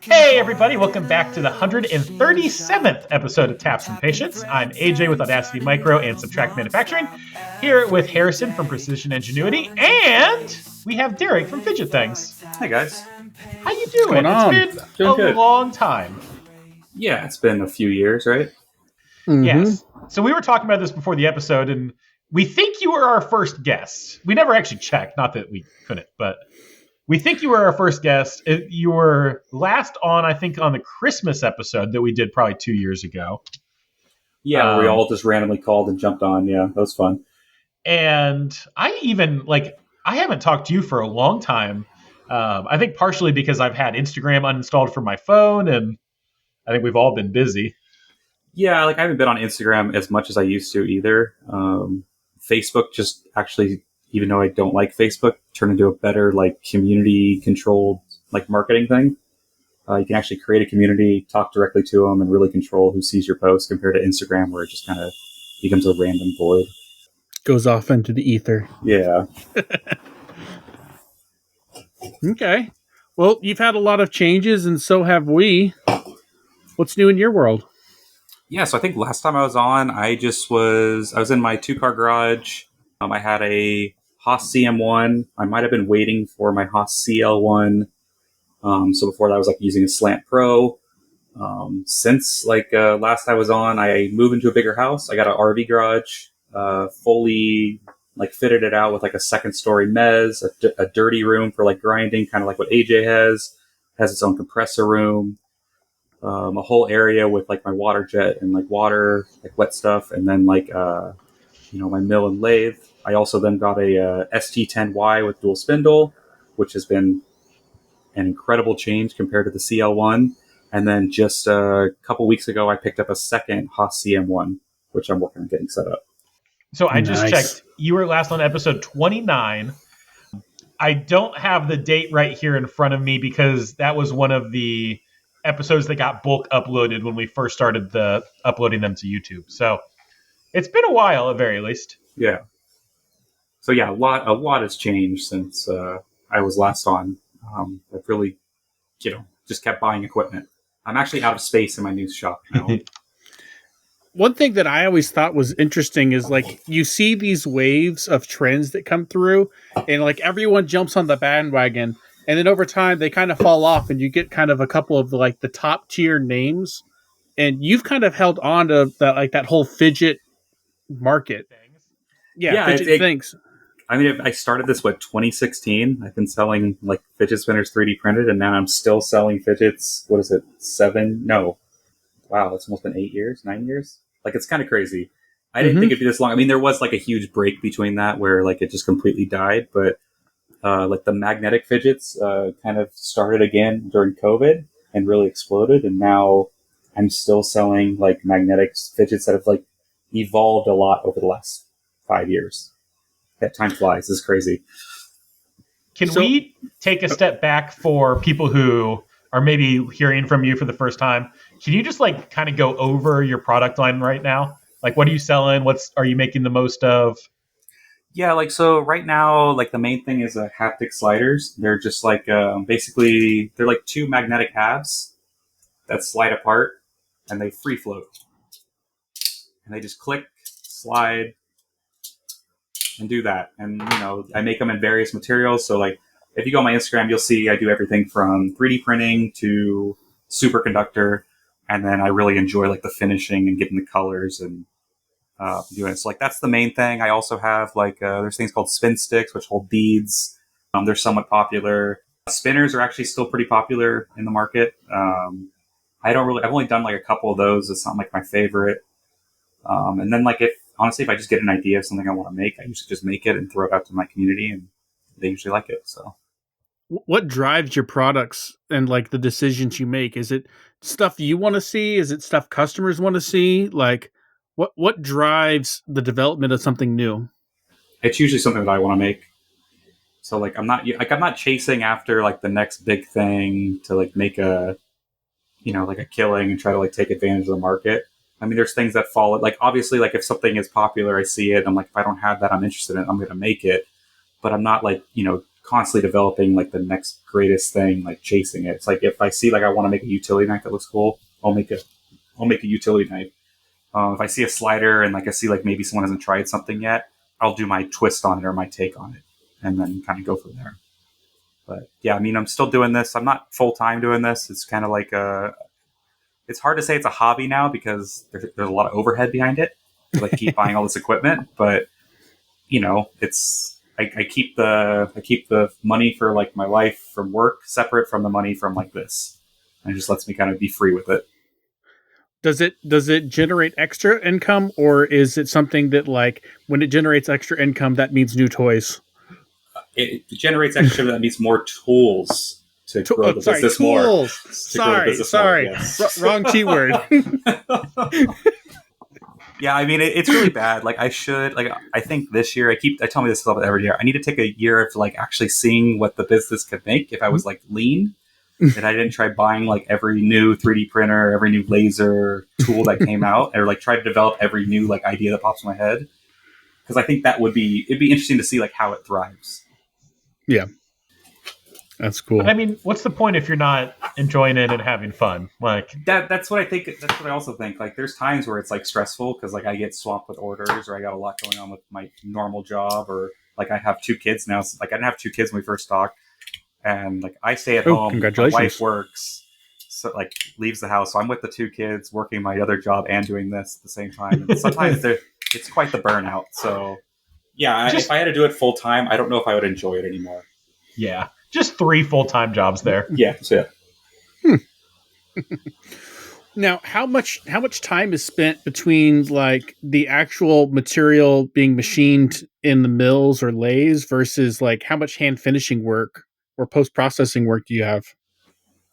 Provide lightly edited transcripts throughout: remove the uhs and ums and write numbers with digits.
Hey everybody, welcome back to the 137th episode of Taps from Patience. I'm AJ with Audacity Micro and Subtract Manufacturing, here with Harrison from Precision Ingenuity, and we have Derek from Fidget Things. Hi guys. How you What's doing? going on? It's been Doing a good. long time. Yeah, it's been a few years, right? Mm-hmm. Yes. So we were talking about this before the episode, and we think you were our first guest. We never actually checked, not that we couldn't, but we think you were our first guest. You were last on, I think, on the Christmas episode that we did probably 2 years ago. Yeah, we all just randomly called and jumped on. Yeah, that was fun. And I haven't talked to you for a long time. I think partially because I've had Instagram uninstalled from my phone, and I think we've all been busy. Yeah, I haven't been on Instagram as much as I used to either. Facebook just actually, even though I don't like Facebook, turned into a better community controlled marketing thing. You can actually create a community, talk directly to them, and really control who sees your post compared to Instagram, where it just kind of becomes a random void. Goes off into the ether. Yeah. Okay. Well, you've had a lot of changes, and so have we. What's new in your world? Yeah, so I think last time I was on, I was in my 2-car garage. I had a Haas CM1. I might have been waiting for my Haas CL1. So before that, I was using a Slant Pro. Since last I was on, I moved into a bigger house. I got an RV garage, fully fitted it out with a second-story mez, a dirty room for grinding, kind of like what AJ has its own compressor room. A whole area with my water jet and water, wet stuff, and then my mill and lathe. I also then got a ST10Y with dual spindle, which has been an incredible change compared to the CL1. And then just a couple weeks ago, I picked up a second Haas CM1, which I'm working on getting set up. So I just checked. You were last on episode 29. I don't have the date right here in front of me because that was one of the episodes that got bulk uploaded when we first started uploading them to YouTube. So it's been a while, at very least. Yeah. So yeah, a lot has changed since I was last on. I've really, just kept buying equipment. I'm actually out of space in my new shop now. One thing that I always thought was interesting is you see these waves of trends that come through, and everyone jumps on the bandwagon. And then over time, they kind of fall off, and you get kind of a couple of the top tier names. And you've kind of held on to that whole Fidget market. Yeah, Fidget things. I mean, I started this 2016. I've been selling fidget spinners 3D printed, and now I'm still selling fidgets. What is it? 7? No, wow, it's almost been 9 years. It's kind of crazy. I didn't think it'd be this long. I mean, there was a huge break between that where it just completely died, but. The magnetic fidgets kind of started again during COVID and really exploded. And now I'm still selling magnetic fidgets that have evolved a lot over the last 5 years. That time flies. This is crazy. Can we take a step back for people who are maybe hearing from you for the first time? Can you just kind of go over your product line right now? What are you selling? What are you making the most of? Yeah, so right now, the main thing is haptic sliders. They're just basically, they're 2 magnetic halves that slide apart, and they free float. And they just click, slide, and do that. And, I make them in various materials. So, if you go on my Instagram, you'll see I do everything from 3D printing to superconductor. And then I really enjoy, the finishing and getting the colors and doing it. So that's the main thing. I also have there's things called spin sticks, which hold beads. They're somewhat popular. Spinners are actually still pretty popular in the market. I've only done a couple of those. It's not my favorite. And then if I just get an idea of something I want to make, I usually just make it and throw it out to my community, and they usually like it. So what drives your products and the decisions you make? Is it stuff you want to see? Is it stuff customers want to see? What drives the development of something new? It's usually something that I want to make. So I'm not chasing after the next big thing to make a a killing and try to take advantage of the market. I mean, there's things that fall obviously if something is popular, I see it. I'm if I don't have that, I'm interested in it, I'm going to make it. But I'm not constantly developing like the next greatest thing, like chasing it. It's like if I see like I want to make a utility knife that looks cool, I'll make a utility knife. If I see a slider and like I see like maybe someone hasn't tried something yet, I'll do my twist on it or my take on it, and then kind of go from there. But yeah, I mean, I'm still doing this. I'm not full time doing this. It's kind of like it's hard to say it's a hobby now because there's a lot of overhead behind it. To like keep buying all this equipment, but you know, it's I keep the money for like my life from work separate from the money from like this, and it just lets me kind of be free with it. Does it generate extra income, or is it something that like when it generates extra income that means new toys? It generates extra. That means more tools to grow the business more. Sorry. Yes. Wrong keyword. Yeah, I mean it's really bad. Like I should like I think this year I tell me this every year. I need to take a year of like actually seeing what the business could make if I was like lean. And I didn't try buying like every new 3D printer, every new laser tool that came out, or like try to develop every new like idea that pops in my head. Because I think it'd be interesting to see like how it thrives. Yeah. That's cool. But I mean, what's the point if you're not enjoying it and having fun? Like that's what I think. That's what I also think. Like, there's times where it's like stressful because like I get swamped with orders, or I got a lot going on with my normal job, or like I have 2 kids now. So, like I didn't have 2 kids when we first talked, and like I stay at home. Congratulations. My wife works, so like leaves the house. So I'm with the 2 kids, working my other job and doing this at the same time. And sometimes it's quite the burnout. So yeah, if I had to do it full time, I don't know if I would enjoy it anymore. Yeah. Just 3 full-time jobs there. Yeah. So Now, how much time is spent between like the actual material being machined in the mills or lathes versus like how much hand finishing work or post processing work do you have?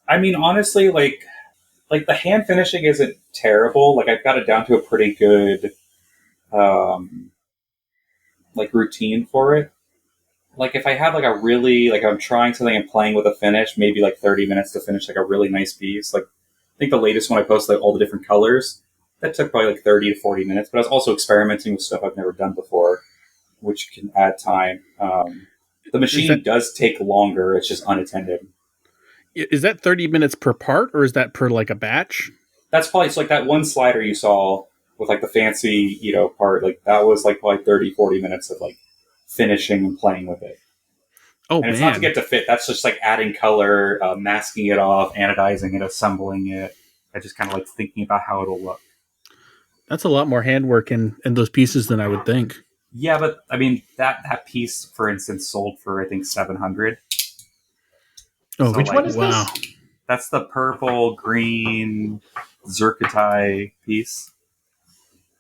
I mean, honestly, like the hand finishing isn't terrible. Like I've got it down to a pretty good like routine for it. Like if I have like a really like I'm trying something and playing with a finish, maybe like 30 minutes to finish like a really nice piece. Like I think the latest one I posted, like all the different colors, that took probably like 30 to 40 minutes. But I was also experimenting with stuff I've never done before, which can add time. The machine does take longer. It's just unattended. Is that 30 minutes per part, or is that per like a batch? That's probably so like that one slider you saw with like the fancy, part, like that was like probably 30, 40 minutes of like finishing and playing with it. Oh, and it's not to get to fit. That's just like adding color, masking it off, anodizing it, assembling it. I just kind of like thinking about how it'll look. That's a lot more handwork in those pieces than I would think. Yeah, but I mean that piece, for instance, sold for I think $700. Oh, so, which one is this? That's the purple green zirconium piece.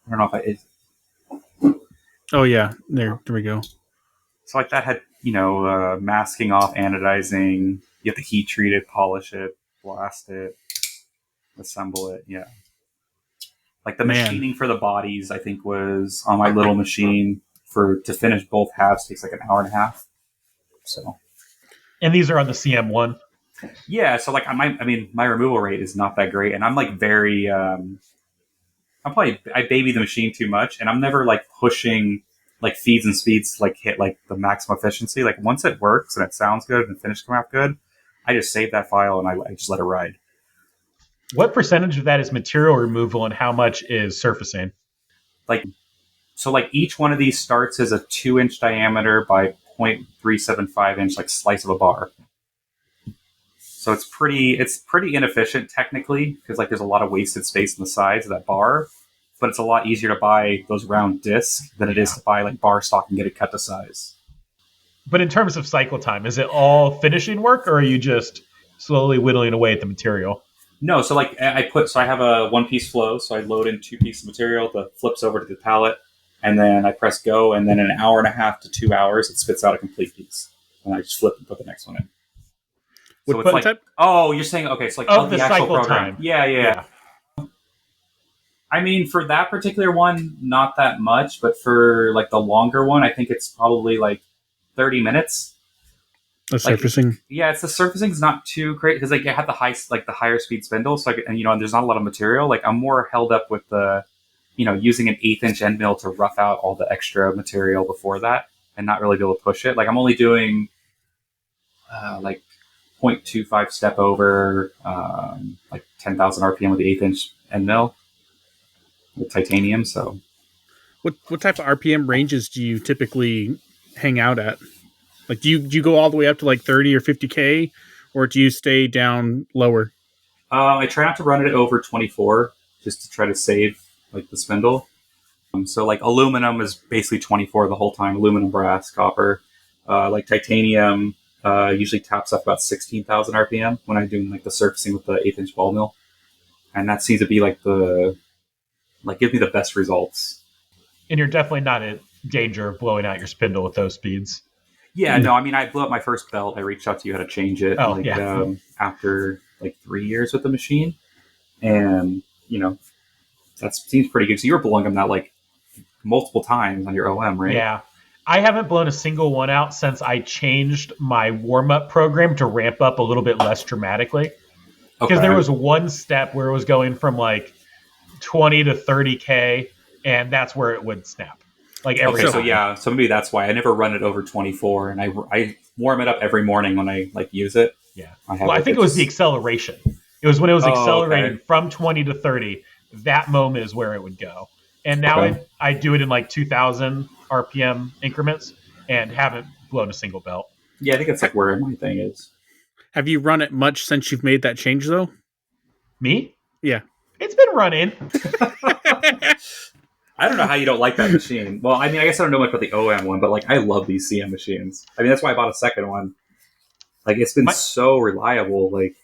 I don't know if Oh yeah, there we go. So like that had masking off, anodizing. You have to heat treat it, polish it, blast it, assemble it. Yeah. Like the machining for the bodies, I think was on my little machine to finish both halves takes like an hour and a half. So. And these are on the CM1. Yeah. So like my removal rate is not that great, and I'm like very. I baby the machine too much, and I'm never like pushing like feeds and speeds like hit like the maximum efficiency. Like once it works and it sounds good and the finish come out good, I just save that file and I just let it ride. What percentage of that is material removal and how much is surfacing? Like each one of these starts as a 2-inch diameter by 0.375 inch like slice of a bar. So it's pretty inefficient technically because like there's a lot of wasted space on the sides of that bar, but it's a lot easier to buy those round discs than it is to buy like bar stock and get it cut to size. But in terms of cycle time, is it all finishing work, or are you just slowly whittling away at the material? No, so like I have a 1-piece flow, so I load in 2 pieces of material, that flips over to the pallet, and then I press go, and then in an hour and a half to 2 hours, it spits out a complete piece, and I just flip and put the next one in. So it's like, oh, you're saying, okay, it's like of the actual cycle program. time. Yeah. I mean, for that particular one, not that much, but for like the longer one, I think it's probably like 30 minutes. The surfacing? Yeah, the surfacing is not too great because like I have the higher speed spindle, so and there's not a lot of material. Like I'm more held up with the, using an 1/8-inch end mill to rough out all the extra material before that and not really be able to push it. Like I'm only doing like 0.25 step over, like 10,000 RPM with the 1/8 inch end mill with titanium. So What type of RPM ranges do you typically hang out at? Like, do you go all the way up to like 30 or 50K, or do you stay down lower? I try not to run it over 24 just to try to save like the spindle. So like aluminum is basically 24 the whole time. Aluminum, brass, copper. Like titanium usually taps up about 16,000 RPM when I'm doing like the surfacing with the 1/8 inch ball mill, and that seems to be like give me the best results. And you're definitely not in danger of blowing out your spindle with those speeds. Yeah, no, I mean I blew up my first belt. I reached out to you how to change it after like 3 years with the machine, and that seems pretty good. So you were blowing them that like multiple times on your OM, right? Yeah. I haven't blown a single one out since I changed my warm-up program to ramp up a little bit less dramatically. Because there was one step where it was going from like 20 to 30K, and that's where it would snap. Like every time. So maybe that's why I never run it over 24, and I warm it up every morning when I like use it. Yeah. I think it was the acceleration. It was when it was accelerating from 20 to 30. That moment is where it would go. And now I do it in like 2,000 RPM increments and haven't blown a single belt. Yeah, I think it's like where my thing is. Have you run it much since you've made that change, though? Me? Yeah. It's been running. I don't know how you don't like that machine. Well, I mean, I guess I don't know much about the OM one, but like I love these CM machines. I mean, that's why I bought a second one. Like it's been so reliable, like,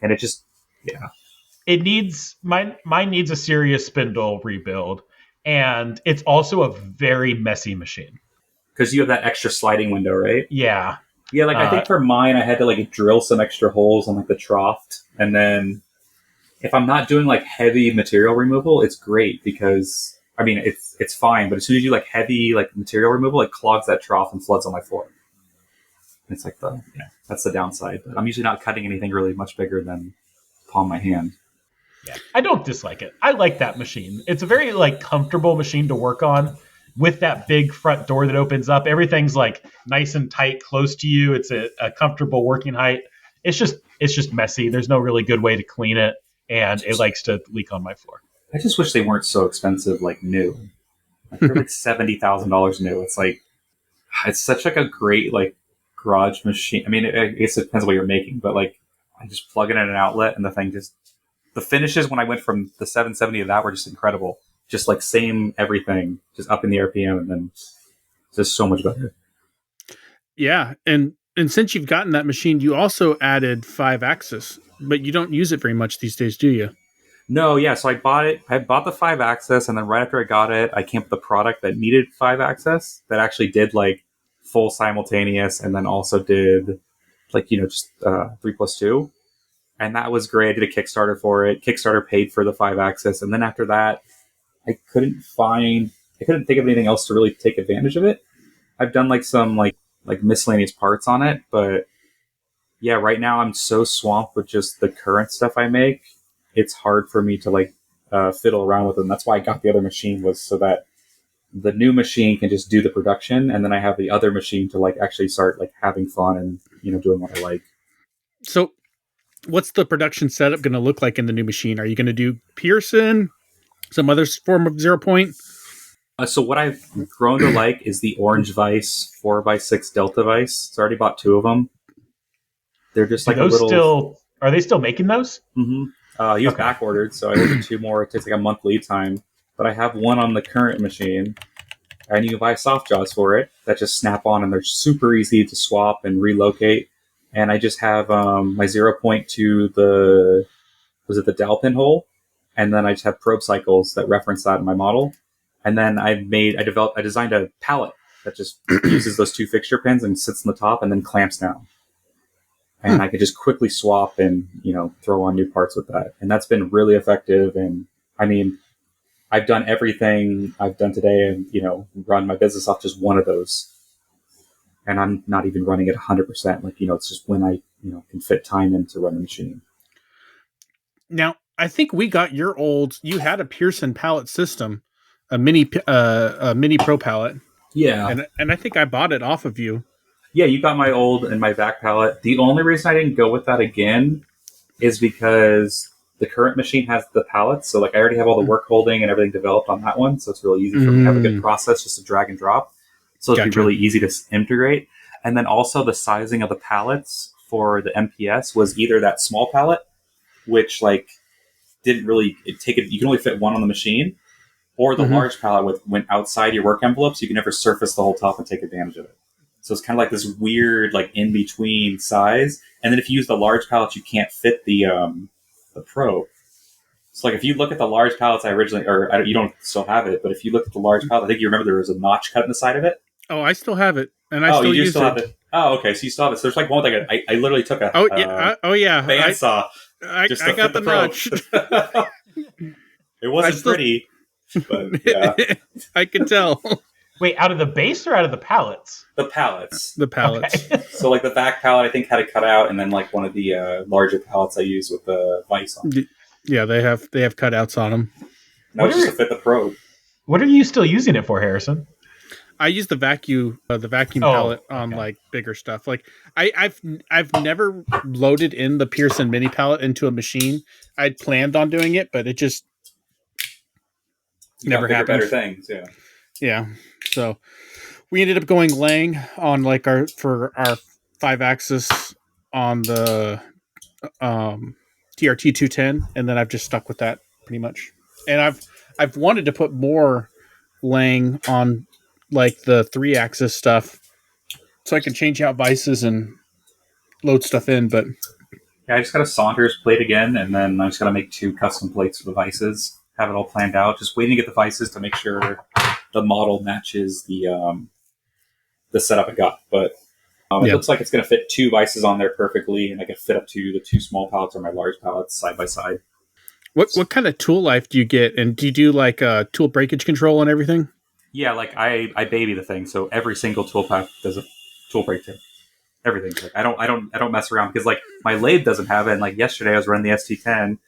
and it just, yeah. It needs mine needs a serious spindle rebuild, and it's also a very messy machine. Because you have that extra sliding window, right? Yeah. Yeah, like I think for mine, I had to like drill some extra holes on like the trough, and then if I'm not doing like heavy material removal, it's great because I mean it's fine, but as soon as you like heavy like material removal, it clogs that trough and floods on my floor. It's like that's the downside. But I'm usually not cutting anything really much bigger than palm of my hand. Yeah, I don't dislike it. I like that machine. It's a very like comfortable machine to work on with that big front door that opens up. Everything's like nice and tight, close to you. It's a comfortable working height. It's just messy. There's no really good way to clean it, and it likes to leak on my floor. I just wish they weren't so expensive, like new. Like they're like $70,000 new. It's like it's such like a great like garage machine. I mean, I guess it depends what you're making, but like I just plug it in an outlet, and the thing just the finishes when I went from the 770 to that were just incredible. Just like same everything, just up in the RPM, and then just so much better. Yeah, and since you've gotten that machine, you also added 5-axis, but you don't use it very much these days, do you? No, yeah. So I bought it. I bought the 5-axis, and then right after I got it, I came up with a product that needed 5-axis that actually did like full simultaneous, and then also did like just 3+2. And that was great. I did a Kickstarter for it. Kickstarter paid for the 5-axis. And then after that, I couldn't think of anything else to really take advantage of it. I've done like some like miscellaneous parts on it. But yeah, right now I'm so swamped with just the current stuff I make. It's hard for me to like fiddle around with them. That's why I got the other machine, was so that the new machine can just do the production. And then I have the other machine to like actually start like having fun and, doing what I like. So what's the production setup going to look like in the new machine? Are you going to do Pearson, some other form of 0-point? So what I've grown to like is the Orange Vice 4x6 Delta Vice. So I already bought 2 of them. They're just like Are they still making those? Mm-hmm. He was back ordered, so I ordered 2 more. It takes like a month lead time. But I have one on the current machine, and you can buy soft jaws for it that just snap on, and they're super easy to swap and relocate. And I just have my 0-point to the dowel pin hole, and then I just have probe cycles that reference that in my model. And then I designed a pallet that just uses those 2 fixture pins and sits on the top and then clamps down. And I could just quickly swap and throw on new parts with that, and that's been really effective. And I mean, I've done everything I've done today, and run my business off just one of those. And I'm not even running it 100%. Like, it's just when I, can fit time in to run the machine. Now, I think we got you had a Pearson pallet system, a mini pro pallet. Yeah. And I think I bought it off of you. Yeah, you got my old and my back palette. The only reason I didn't go with that again is because the current machine has the pallets. So like I already have all the work holding and everything developed on that one. So it's really easy for me to have a good process just to drag and drop. So it'd be really easy to integrate. And then also the sizing of the pallets for the MPS was either that small pallet, which like didn't really take it. You can only fit one on the machine, or the large pallet went outside your work envelope, so you can never surface the whole top and take advantage of it. So it's kind of like this weird, like in between size. And then if you use the large pallets, you can't fit the probe. So like if you look at the large pallets I originally, you don't still have it, but if you look at the large pallet, I think you remember there was a notch cut in the side of it. Oh, I still have it, and I still use it. Have it. Oh, okay. So you still have it. So there's like one with like I literally took a bandsaw just to fit the notch. It wasn't pretty, but yeah, I can tell. Wait, out of the base or out of the pallets? The pallets. The pallets. Okay. So like the back pallet, I think had it cut out, and then like one of the larger pallets I use with the vise on. Yeah, they have cutouts on them. No, just to fit the probe. What are you still using it for, Harrison? I use the vacuum pallet on like bigger stuff. Like I've never loaded in the Pearson mini pallet into a machine. I'd planned on doing it, but it just never happened. Better things, yeah. Yeah. So we ended up going Lang on like our 5-axis on the TRT 210, and then I've just stuck with that pretty much. And I've wanted to put more Lang on like the 3-axis stuff, so I can change out vices and load stuff in. But yeah, I just got a Saunders plate again, and then I just got to make 2 custom plates for the vices. Have it all planned out. Just waiting to get the vices to make sure the model matches the setup I got. But it looks like it's going to fit 2 vices on there perfectly, and I can fit up to the 2 small pallets or my large pallets side by side. What kind of tool life do you get, and do you do like tool breakage control and everything? Yeah, like I baby the thing, so every single tool path does a tool break tip. Everything. Like I don't mess around because like my lathe doesn't have it. And like yesterday, I was running the ST10,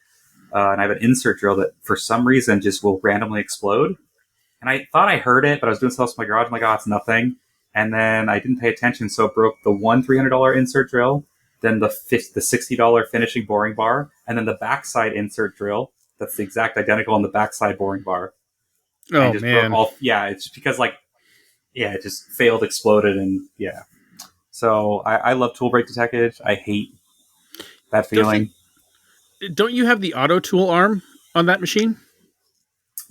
and I have an insert drill that for some reason just will randomly explode. And I thought I heard it, but I was doing stuff in my garage. I'm like, oh, it's nothing. And then I didn't pay attention, so it broke the one $300 insert drill, then the $60 finishing boring bar, and then the backside insert drill that's the exact identical on the backside boring bar. Oh, man. It's because it just failed, exploded, and yeah. So I love tool break detectage. I hate that feeling. Don't you have the auto tool arm on that machine?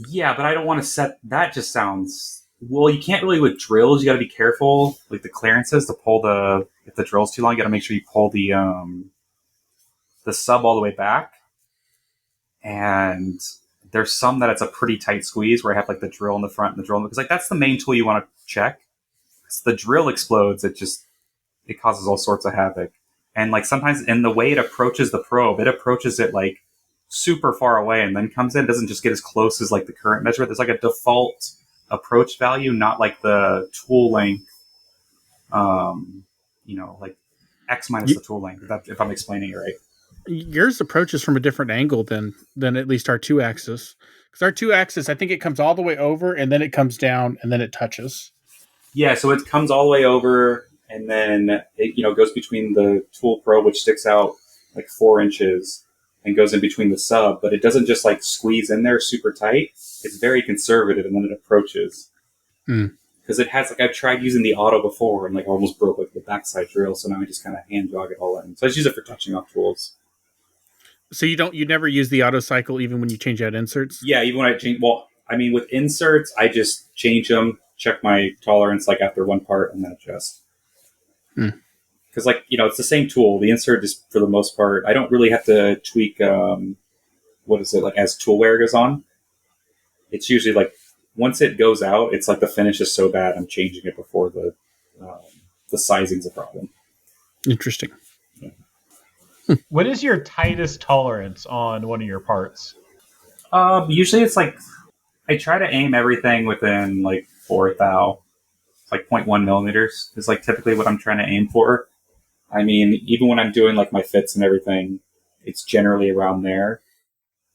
Yeah, but I don't want to set... That just sounds... Well, you can't really with drills. You got to be careful, like the clearances, to pull the... If the drill's too long, you got to make sure you pull the sub all the way back. And there's some that it's a pretty tight squeeze where I have like the drill in the front and the drill in the... Because like that's the main tool you want to check. Because the drill explodes, it causes all sorts of havoc. And like sometimes in the way it approaches the probe, it approaches it like super far away and then comes in. It doesn't just get as close as like the current measurement. There's like a default approach value, not like the tool length, like X minus the tool length, if I'm explaining it right. Yours approaches from a different angle than at least our 2-axis. Because our 2-axis, I think it comes all the way over and then it comes down and then it touches. Yeah, so it comes all the way over and then it goes between the tool probe, which sticks out like 4 inches, and goes in between the sub, but it doesn't just like squeeze in there super tight. It's very conservative, and then it approaches. Because it has like I've tried using the auto before, and like almost broke like the backside drill. So now I just kind of hand jog it all in. So I just use it for touching off tools. So you never use the auto cycle even when you change out inserts? Yeah, even when I change. Well, I mean with inserts, I just change them, check my tolerance like after one part, and then adjust. Because it's the same tool. The insert is for the most part. I don't really have to tweak. As tool wear goes on. It's usually like once it goes out, it's like the finish is so bad, I'm changing it before the sizing's a problem. Interesting. Yeah. What is your tightest tolerance on one of your parts? Usually it's like I try to aim everything within like 4 thou. Like 0.1 millimeters is like typically what I'm trying to aim for. I mean, even when I'm doing like my fits and everything, it's generally around there.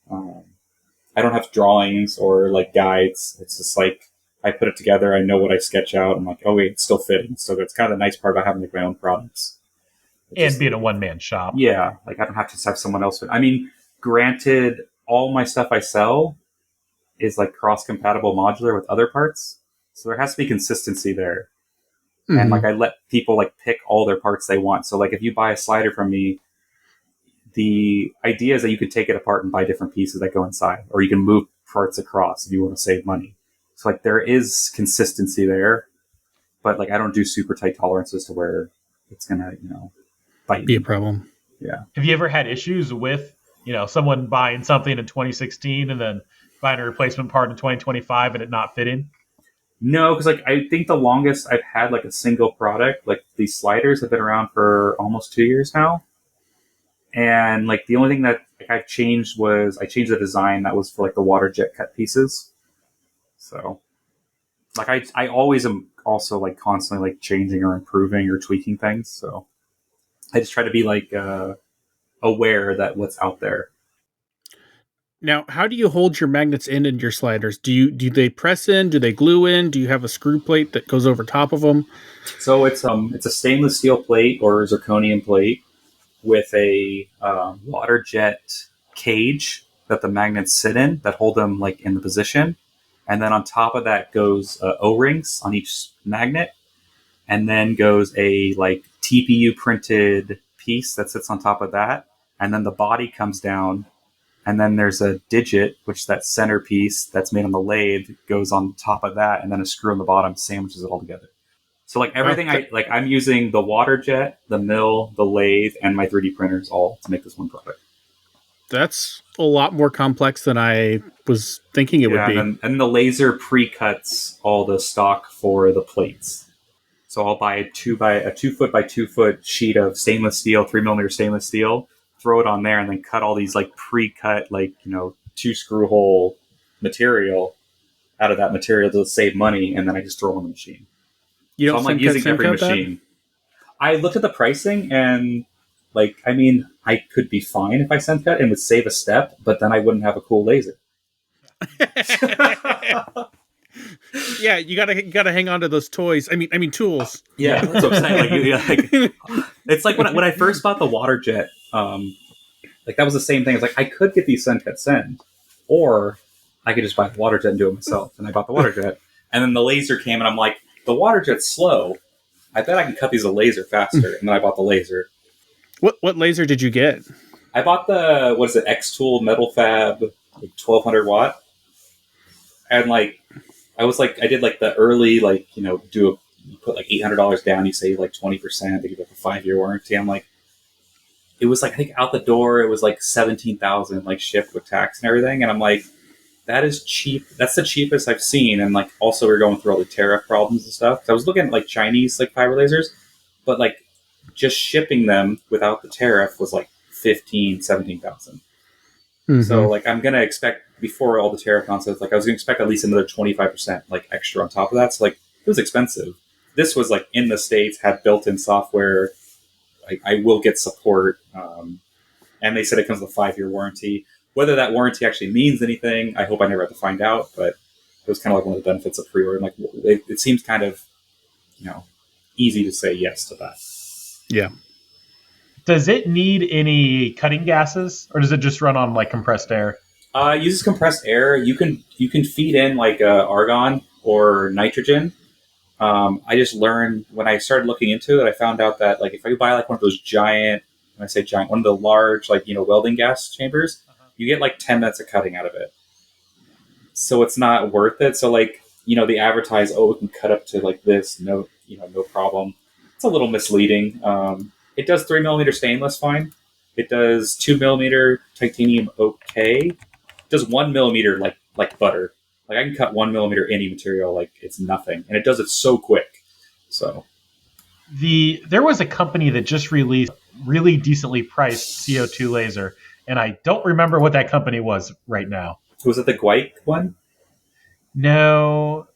I don't have drawings or like guides. It's just like I put it together. I know what I sketch out. I'm like, oh wait, it's still fitting. So that's kind of the nice part about having like my own products. And being a one-man shop. Yeah, like I don't have to have someone else. I mean, granted, all my stuff I sell is like cross-compatible modular with other parts. So there has to be consistency there. Mm-hmm. And like I let people like pick all their parts they want. So like if you buy a slider from me, the idea is that you can take it apart and buy different pieces that go inside, or you can move parts across if you want to save money. So like there is consistency there, but like I don't do super tight tolerances to where it's gonna, bite be a problem. Yeah. Have you ever had issues with, someone buying something in 2016 and then buying a replacement part in 2025 and it not fitting? No, because like I think the longest I've had like a single product, like these sliders have been around for almost 2 years now. And like the only thing that like I've changed was I changed the design that was for like the water jet cut pieces. So like I always am also like constantly like changing or improving or tweaking things. So I just try to be like aware that what's out there. Now, how do you hold your magnets in your sliders? Do they press in? Do they glue in? Do you have a screw plate that goes over top of them? So it's a stainless steel plate or zirconium plate with a water jet cage that the magnets sit in that hold them like in the position. And then on top of that goes O-rings on each magnet. And then goes a like TPU printed piece that sits on top of that. And then the body comes down. And then there's a digit, which is that center piece that's made on the lathe, goes on top of that. And then a screw on the bottom sandwiches it all together. So like everything I'm using the water jet, the mill, the lathe, and my 3D printers all to make this one product. That's a lot more complex than I was thinking it would be. And the laser pre-cuts all the stock for the plates. So I'll buy a 2 foot by 2 foot sheet of stainless steel, 3mm stainless steel, throw it on there, and then cut all these like pre-cut 2 screw hole material out of that material to save money, and then I just throw it on the machine. You don't so I'm like using every machine. I looked at the pricing and I could be fine if I sent cut and would save a step, but then I wouldn't have a cool laser. Yeah, you gotta hang on to those toys. I mean tools. Yeah, that's what I'm saying. It's like when I first bought the water jet, that was the same thing. It's like I could get these send, or I could just buy the water jet and do it myself. And I bought the water jet, and then the laser came, and I'm like, the water jet's slow. I bet I can cut these with a laser faster. And then I bought the laser. What laser did you get? I bought the X-Tool Metal Fab 1200 watt, and I did the early you put $800 down, you save $20%, they give a 5-year warranty. I'm like, it was I think out the door it was 17,000 shipped with tax and everything, and I'm like, that is cheap. That's the cheapest I've seen, and also we're going through all the tariff problems and stuff. I was looking at Chinese fiber lasers, but just shipping them without the tariff was 17,000. Mm-hmm. So I'm gonna expect before all the tariff nonsense, I was gonna expect at least another 25% extra on top of that. So it was expensive. This was in the States, had built-in software. I will get support, and they said it comes with a 5-year warranty. Whether that warranty actually means anything, I hope I never have to find out. But it was kind of one of the benefits of pre-order. It seems kind of easy to say yes to that. Yeah. Does it need any cutting gases, or does it just run on compressed air? It uses compressed air. You can feed in argon or nitrogen. I just learned when I started looking into it, I found out that if I buy one of those giant, when I say giant, one of the large welding gas chambers, you get 10 minutes of cutting out of it. So it's not worth it. So they advertise, it can cut up to this, no problem. It's a little misleading. It does 3mm stainless fine. It does 2mm titanium okay. It does 1mm like butter. I can cut 1mm any material it's nothing, and it does it so quick. So there was a company that just released really decently priced CO2 laser, and I don't remember what that company was right now. Was it the Guike one? No,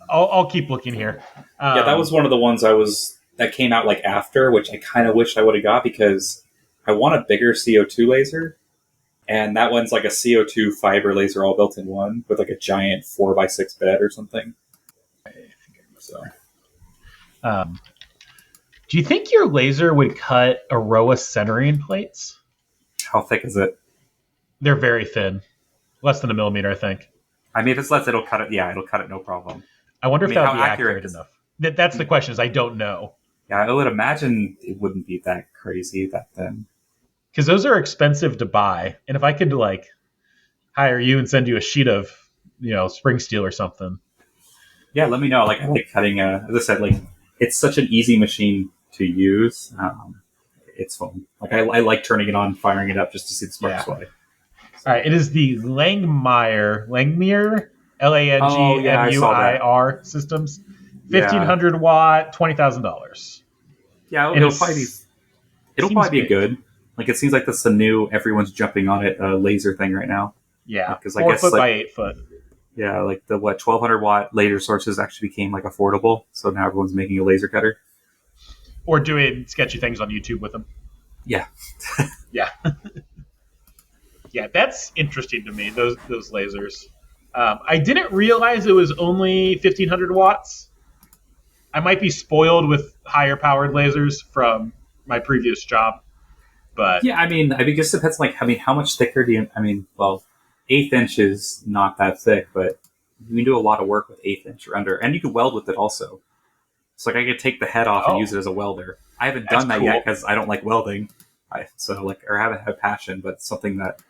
I'll keep looking here. Yeah, that was one of the ones that came out after, which I kind of wished I would have got because I want a bigger CO2 laser. And that one's a CO2 fiber laser all built in one with a giant 4x6 bed or something. So, Do you think your laser would cut Aroa centering plates? how thick is it? They're very thin, less than a millimeter, I think. I mean, if it's less, it'll cut it. Yeah, it'll cut it, no problem. I wonder I if mean, that would how be accurate accurate? enough. That's the question. Is I don't know, Yeah, I would imagine it wouldn't be that crazy that thin. because those are expensive to buy, and if I could like hire you and send you a sheet of spring steel or something. Yeah, let me know. Like, I like cutting. As I said, like it's such an easy machine to use. It's fun. Like I like turning it on, firing it up just to see the sparks fly. All right, it is the Langmuir, Oh yeah, I saw that. Langmuir systems, Yeah, 1,500 watt, $20,000. yeah. And It'll seems probably be big. good. Like it seems like that's the new everyone's jumping on it laser thing right now. Yeah, Because 4 foot by 8 foot. yeah, like the 1200 watt laser sources actually became like affordable, so now everyone's making a laser cutter. Or doing sketchy things on YouTube with them. Yeah, Yeah. Yeah, that's interesting to me, those lasers. I didn't realize it was only 1,500 watts. I might be spoiled with higher powered lasers from my previous job, but yeah. I mean, it just depends. Like, I mean, how much thicker do you? I mean, well, 1/8 inch is not that thick, but you can do a lot of work with 1/8 inch or under, and you can weld with it also. So, like, I could take the head off and use it as a welder. I haven't That's done that cool. yet because I don't like welding. Or haven't had passion, but it's something that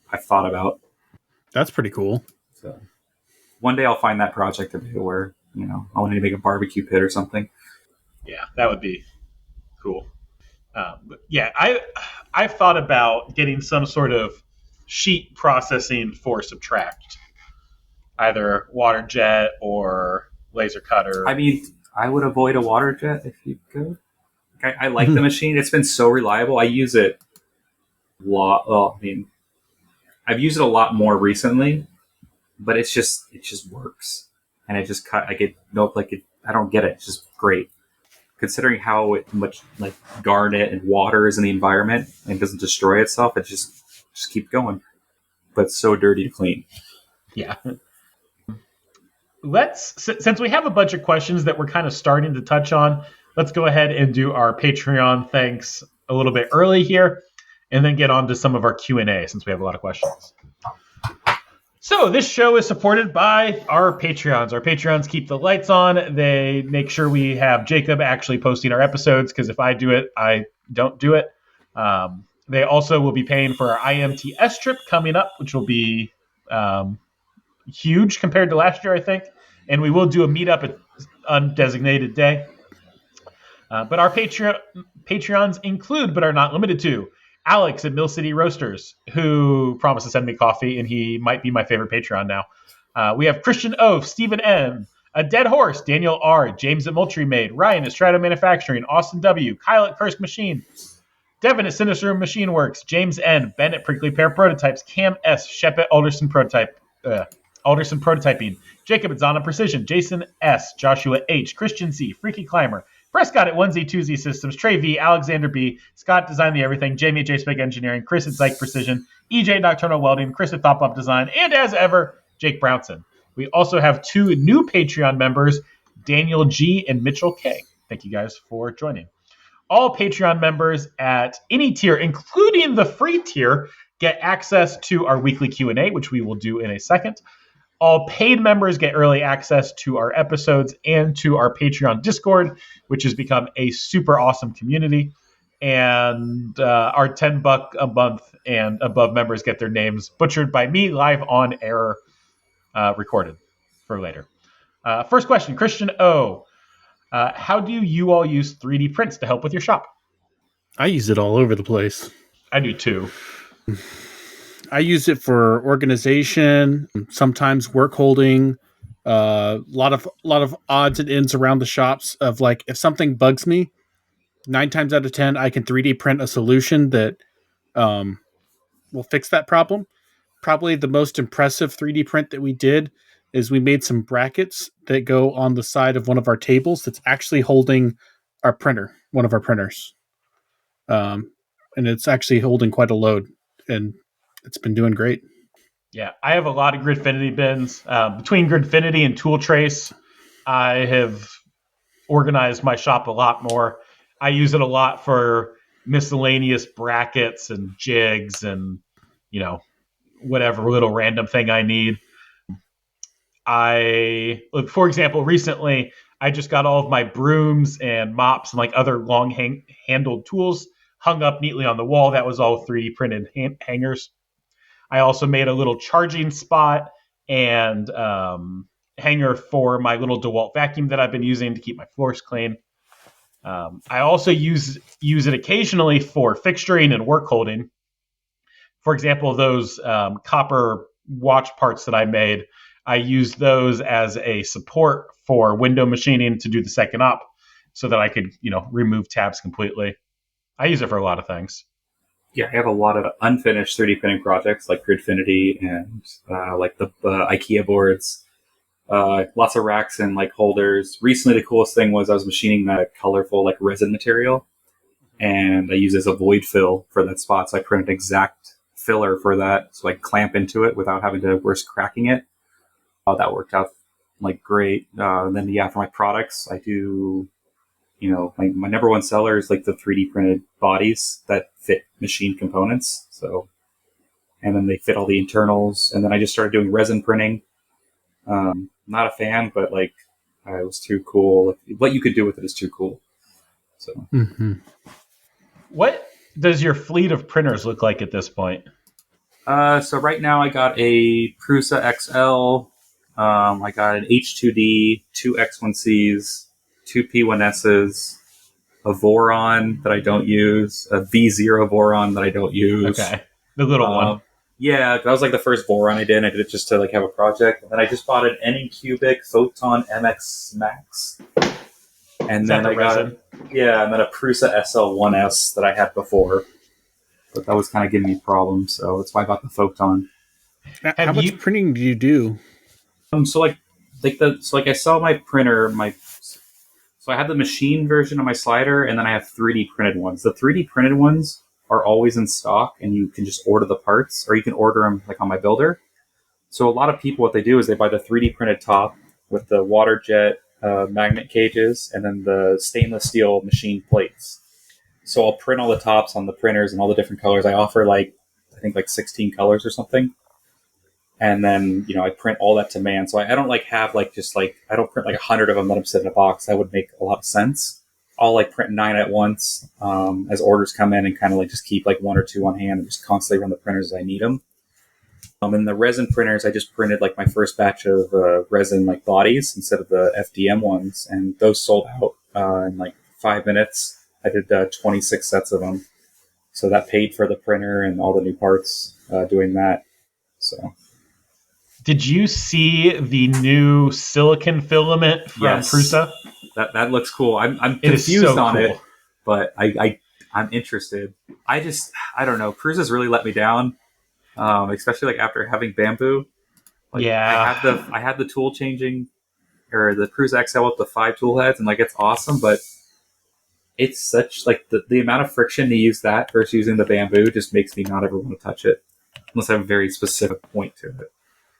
I've thought about. That's pretty cool. So, one day I'll find that project to do where I want to make a barbecue pit or something. yeah, that would be cool. But yeah, I've thought about getting some sort of sheet processing for subtract, either water jet or laser cutter. I mean, I would avoid a water jet if you could. I like the machine. It's been so reliable. I use it a lot. Well, I mean, I've used it a lot more recently, but it just works, and it just cut. I get nope, like it. I don't get it. It's just great, considering how much like garnet and water is in the environment and doesn't destroy itself. It just keep going, but it's so dirty to clean. Yeah. Since we have a bunch of questions that we're kind of starting to touch on, let's go ahead and do our Patreon thanks a little bit early here, and then get on to some of our Q&A since we have a lot of questions. So this show is supported by our Patreons. Our Patreons keep the lights on. They make sure we have Jacob actually posting our episodes, because if I do it, I don't do it. They also will be paying for our IMTS trip coming up, which will be huge compared to last year, I think. And we will do a meetup at undesignated day. But our Patreons include, but are not limited to, Alex at Mill City Roasters, who promised to send me coffee, and he might be my favorite Patreon now. We have Christian O, Stephen N, A Dead Horse, Daniel R, James at Moultrie Made, Ryan at Strato Manufacturing, Austin W, Kyle at Kursk Machine, Devin at Sinister Machine Works, James N, Ben at Prickly Pear Prototypes, Cam S, Shep at Alderson Prototyping, Jacob at Zana Precision, Jason S, Joshua H, Christian C, Freaky Climber, Prescott at 1Z2Z Systems, Trey V, Alexander B, Scott Design the Everything, Jamie at JSpec Engineering, Chris at Zyke Precision, EJ Nocturnal Welding, Chris at Thought Bump Design, and as ever, Jake Brownson. We also have 2 new Patreon members, Daniel G and Mitchell K. Thank you guys for joining. All Patreon members at any tier, including the free tier, get access to our weekly Q&A, which we will do in a second. All paid members get early access to our episodes and to our Patreon Discord, which has become a super awesome community. And our $10 a month and above members get their names butchered by me live on air, recorded for later. First question, Christian O. How do you all use 3D prints to help with your shop? I use it all over the place. I do too. I use it for organization, sometimes work holding, a lot of odds and ends around the shops of like if something bugs me, 9 times out of 10 I can 3D print a solution that will fix that problem. Probably the most impressive 3D print that we did is we made some brackets that go on the side of one of our tables that's actually holding our printer, one of our printers. And it's actually holding quite a load, and it's been doing great. Yeah, I have a lot of Gridfinity bins. Between Gridfinity and Tool Trace, I have organized my shop a lot more. I use it a lot for miscellaneous brackets and jigs and, you know, whatever little random thing I need. For example, recently I just got all of my brooms and mops and like other long handled tools hung up neatly on the wall. That was all 3D printed hangers. I also made a little charging spot and hanger for my little DeWalt vacuum that I've been using to keep my floors clean. I also use it occasionally for fixturing and work holding. For example, those copper watch parts that I made, I use those as a support for window machining to do the second op so that I could, remove tabs completely. I use it for a lot of things. Yeah, I have a lot of unfinished 3D printing projects like Gridfinity and like the IKEA boards. Lots of racks and like holders. Recently, the coolest thing was I was machining that colorful like resin material, and I use it as a void fill for that spot. So I print an exact filler for that, so I clamp into it without having to risk cracking it. That worked out like great. And then for my products, I do, my number one seller is like the 3D printed bodies that fit machine components. So, and then they fit all the internals. And then I just started doing resin printing. Not a fan, but like it was too cool. What you could do with it is too cool. So, What does your fleet of printers look like at this point? So right now I got a Prusa XL. I got an H2D, 2 X1Cs, 2 P1Ss, a Voron that I don't use, a V0 Voron that I don't use. Okay, the little one. Yeah, that was like the first Voron I did. I did it just to like have a project, and then I just bought an Anycubic Photon MX Max, and then I got and then a Prusa SL1S that I had before, but that was kind of giving me problems, so that's why I bought the Photon. How much printing do you do? So I sell my printer, so I have the machine version of my slider, and then I have 3D printed ones. The 3D printed ones are always in stock, and you can just order the parts, or you can order them like on my builder. So a lot of people, what they do is they buy the 3D printed top with the water jet magnet cages, and then the stainless steel machine plates. So I'll print all the tops on the printers and all the different colors. I offer I think 16 colors or something. And then, I print all that to man. So I don't have I don't print 100 of them, let them sit in a box. That would make a lot of sense. I'll print 9 at once as orders come in, and kind of just keep 1 or 2 on hand and just constantly run the printers as I need them. And the resin printers, I just printed my first batch of resin bodies instead of the FDM ones. And those sold out in 5 minutes. I did 26 sets of them. So that paid for the printer and all the new parts doing that. So... Did you see the new silicon filament from Prusa? That looks cool. I'm confused on it, but I'm interested. I don't know. Prusa's really let me down, especially after having bamboo. Yeah, I had the tool changing, or the Prusa XL with the 5 tool heads, and it's awesome, but it's such the amount of friction to use that versus using the bamboo just makes me not ever want to touch it unless I have a very specific point to it.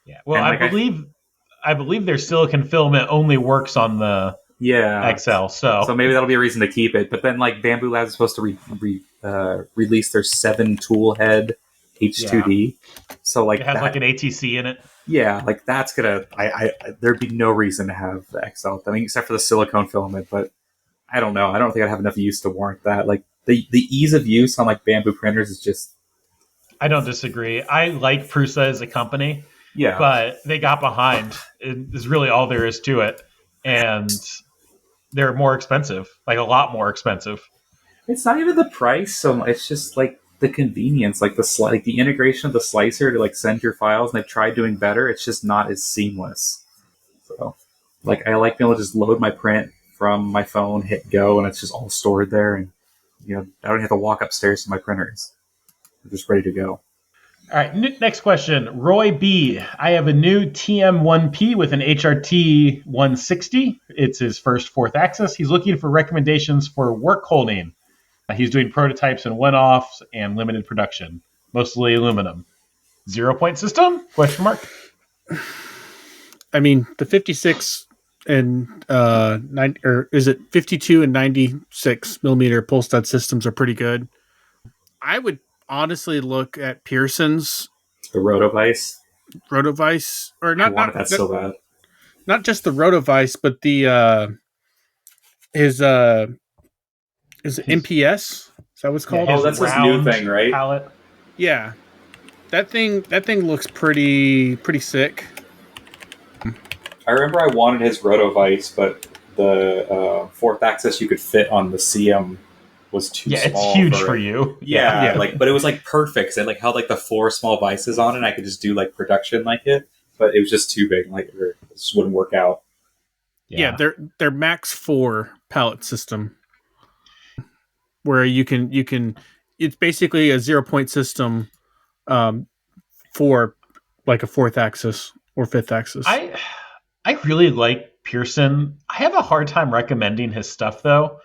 Yeah, well, I believe their silicon filament only works on the XL, so maybe that'll be a reason to keep it. But then, Bamboo Labs is supposed to release their 7 tool head H2D, so it has an ATC in it. Yeah, that's gonna. There'd be no reason to have the XL. I mean, except for the silicone filament, but I don't know. I don't think I'd have enough use to warrant that. The ease of use on bamboo printers is just. I don't disagree. I like Prusa as a company. Yeah. But they got behind. It is really all there is to it. And they're more expensive, a lot more expensive. It's not even the price so much. It's just the convenience, the integration of the slicer to send your files, and they've tried doing better. It's just not as seamless. So I like being able to just load my print from my phone, hit go, and it's just all stored there. And I don't have to walk upstairs to my printers. They're just ready to go. All right, next question. Roy B. I have a new TM1P with an HRT 160. It's his first 4th axis. He's looking for recommendations for work holding. He's doing prototypes and one-offs and limited production, mostly aluminum. 0-point system? Question mark. I mean, the 56 and or is it 52 and 96 millimeter pull stud systems are pretty good. I would honestly look at Pearson's The Rotovice. Rotovice, or I wanted that so bad. not just the Rotovice, but the his is it MPS? Is that what's called? Oh, that's his new thing, right? Palette. Yeah, that thing looks pretty sick. I remember I wanted his Rotovice, but the fourth axis you could fit on the CM was too small. Yeah, it's huge for you. Yeah, like, but it was like perfect. It like held like the 4 small vices on it, and I could just do like production like it. But it was just too big. Like it just wouldn't work out. Yeah, they're Max 4 palette system, where you can it's basically a 0-point system for like a fourth axis or fifth axis. I really like Pearson. I have a hard time recommending his stuff though,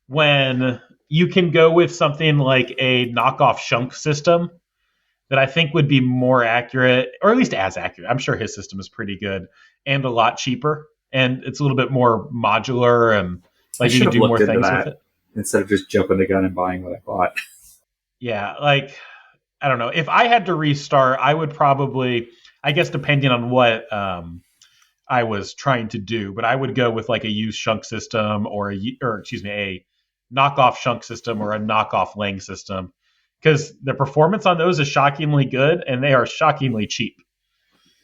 when you can go with something like a knockoff shunk system that I think would be more accurate, or at least as accurate. I'm sure his system is pretty good and a lot cheaper, and it's a little bit more modular, and like you can do more things with it instead of just jumping the gun and buying what I bought. Yeah, like I don't know. If I had to restart, I would probably, I guess, depending on what I was trying to do, but I would go with like a used shunk system or a knockoff shunk system or a knockoff Lang system, because the performance on those is shockingly good and they are shockingly cheap.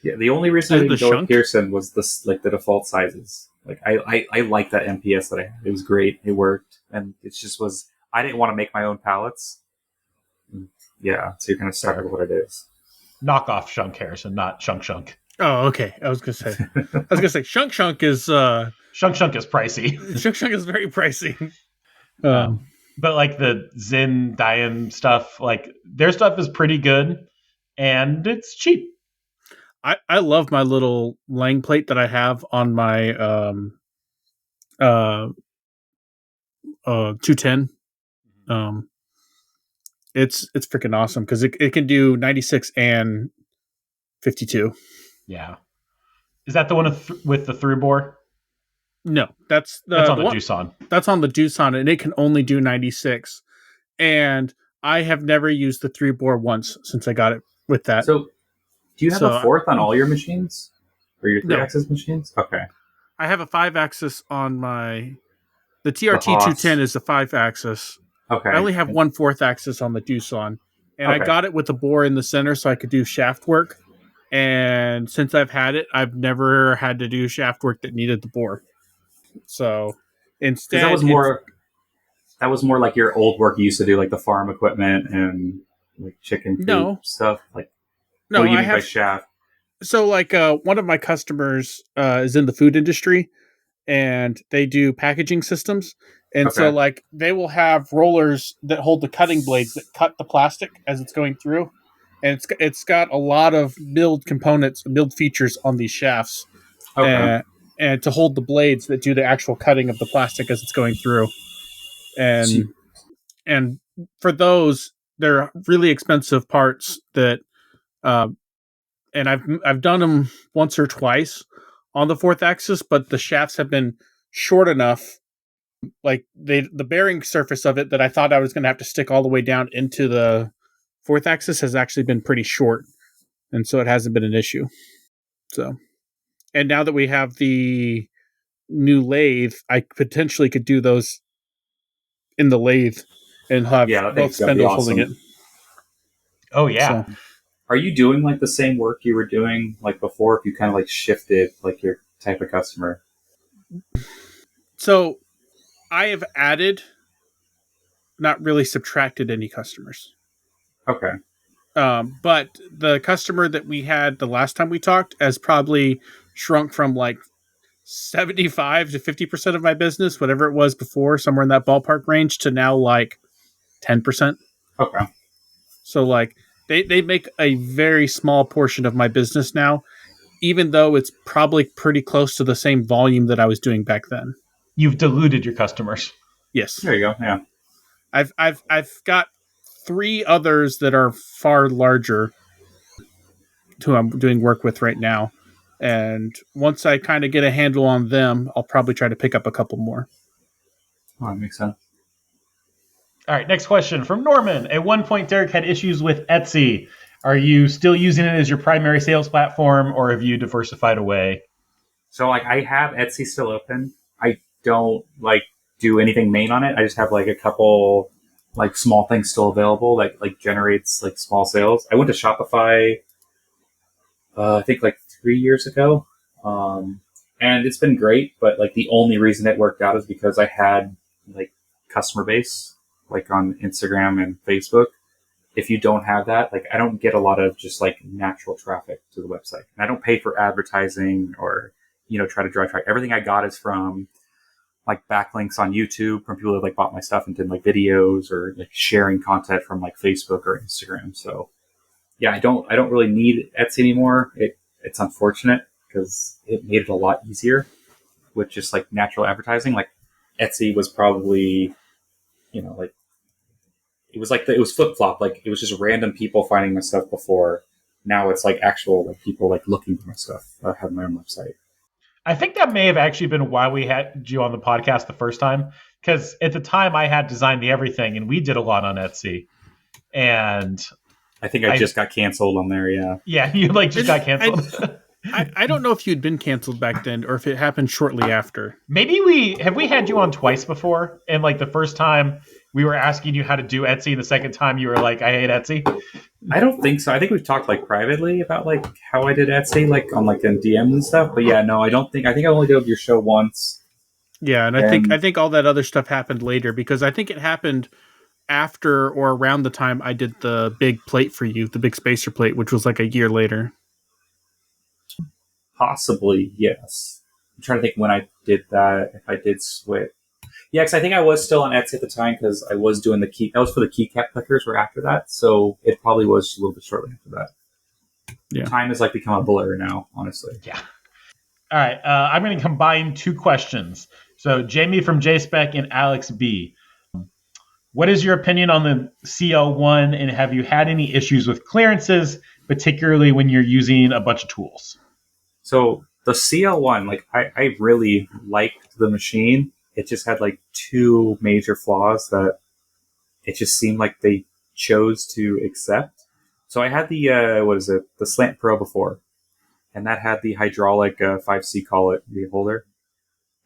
Yeah, the only reason I didn't go with Pearson was the default sizes. Like I like that MPS that I had. It was great. It worked, and it just was. I didn't want to make my own pallets. Yeah, so you're kind of stuck with what it is. Knockoff shunk, Harrison, not shunk. Oh, okay. I was gonna say shunk is shunk is pricey. Shunk is very pricey. But like the Zin Dian stuff, like their stuff is pretty good and it's cheap. I love my little Lang plate that I have on my 210. It's freaking awesome because it can do 96 and 52. Yeah. Is that the one with the through bore? No, that's on the Doosan. That's on the Doosan, and it can only do 96. And I have never used the 3-bore once since I got it with that. So, do you have a fourth on all your machines? Or your 3-axis machines? Okay. I have a 5-axis on my... The TRT 210 is a 5-axis. Okay. I only have 1 4th-axis on the Doosan. And I got it with the bore in the center so I could do shaft work. And since I've had it, I've never had to do shaft work that needed the bore. So instead, that was more like your old work you used to do, like the farm equipment and like chicken coop stuff. Like, no, what do you mean by shaft? So, like, one of my customers is in the food industry, and they do packaging systems. And so, like, they will have rollers that hold the cutting blades that cut the plastic as it's going through, and it's got a lot of build components, build features on these shafts. And to hold the blades that do the actual cutting of the plastic as it's going through. And for those, they're really expensive parts that, and I've done them once or twice on the 4th-axis, but the shafts have been short enough, like the bearing surface of it that I thought I was going to have to stick all the way down into the 4th-axis has actually been pretty short. And so it hasn't been an issue. So... And now that we have the new lathe, I potentially could do those in the lathe and have both spindles holding it. Oh, yeah. So, are you doing like the same work you were doing like before if you kind of like shifted like your type of customer? So I have added, not really subtracted any customers. Okay. But the customer that we had the last time we talked has probably shrunk from like 75 to 50% of my business, whatever it was before, somewhere in that ballpark range, to now like 10%. Okay. So like they make a very small portion of my business now, even though it's probably pretty close to the same volume that I was doing back then. You've diluted your customers. Yes. There you go. Yeah. I've got 3 others that are far larger who I'm doing work with right now. And once I kind of get a handle on them, I'll probably try to pick up a couple more. Oh, that makes sense. All right, next question from Norman. At one point, Derek had issues with Etsy. Are you still using it as your primary sales platform, or have you diversified away? So like I have Etsy still open. I don't like do anything main on it. I just have like a couple like small things still available that like generates like small sales. I went to Shopify I think like 3 years ago. And it's been great, but like the only reason it worked out is because I had like customer base like on Instagram and Facebook. If you don't have that, like I don't get a lot of just like natural traffic to the website. And I don't pay for advertising or, try to drive traffic. Everything I got is from like backlinks on YouTube from people that like bought my stuff and did like videos or like sharing content from like Facebook or Instagram. So yeah, I don't really need Etsy anymore. It's unfortunate because it made it a lot easier with just like natural advertising. Like Etsy was probably, like it was flip flop. Like it was just random people finding my stuff before. Now it's like actual like people like looking for my stuff. I have my own website. I think that may have actually been why we had you on the podcast the first time, because at the time I had designed the everything and we did a lot on Etsy. And I think I just got canceled on there. Yeah. Yeah, you like just got canceled. I don't know if you'd been canceled back then or if it happened shortly after. Maybe we had you on twice before, and like the first time we were asking you how to do Etsy, and the second time you were like, "I hate Etsy." I don't think so. I think we've talked like privately about like how I did Etsy, like on like in DMs and stuff. But yeah, no, I don't think. I think I only did your show once. Yeah, and I think all that other stuff happened later because I think it happened after or around the time I did the big plate for you, the big spacer plate, which was like a year later. Possibly, yes. I'm trying to think when I did that, if I did switch. Yeah, because I think I was still on Etsy at the time because I was doing the key. That was for the keycap clickers were after that. So it probably was a little bit shortly after that. Yeah. Time has like become a blur now, honestly. Yeah. All right. I'm going to combine two questions. So Jamie from JSpec and Alex B. What is your opinion on the CL1, and have you had any issues with clearances, particularly when you're using a bunch of tools? So the CL1, like I really liked the machine. It just had like two major flaws that it just seemed like they chose to accept. So I had the the Slant Pro before, and that had the hydraulic 5C collet holder.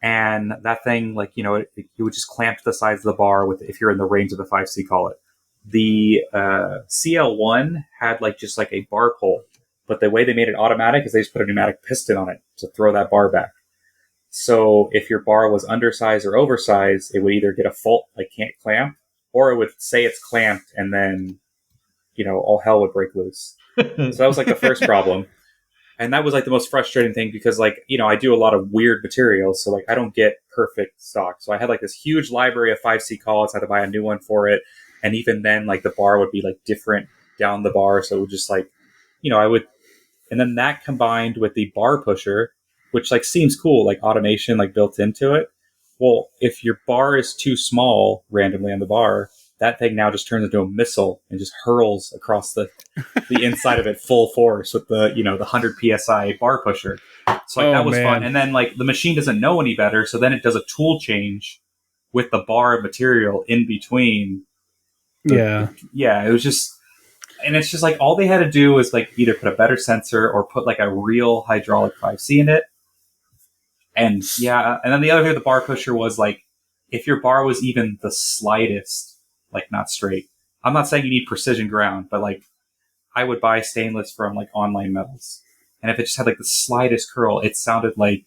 And that thing, like, it would just clamp to the sides of the bar with if you're in the range of the 5C collet. The CL1 had like just like a bar pull, but the way they made it automatic is they just put a pneumatic piston on it to throw that bar back. So if your bar was undersized or oversized, it would either get a fault, like can't clamp, or it would say it's clamped and then, all hell would break loose. So that was like the first problem. And that was like the most frustrating thing because like, I do a lot of weird materials. So like I don't get perfect stock. So I had like this huge library of 5C collets. I had to buy a new one for it. And even then like the bar would be like different down the bar. So it would just like, and then that combined with the bar pusher, which like seems cool, like automation like built into it. Well, if your bar is too small randomly on the bar, that thing now just turns into a missile and just hurls across the inside of it full force with the, the 100 PSI bar pusher. So like, that was fun. And then like the machine doesn't know any better. So then it does a tool change with the bar of material in between. Yeah. It was just, and it's just like all they had to do was like either put a better sensor or put like a real hydraulic 5C in it. And yeah, and then the other thing with the bar pusher was like, if your bar was even the slightest, like not straight, I'm not saying you need precision ground, but like I would buy stainless from like Online Metals. And if it just had like the slightest curl, it sounded like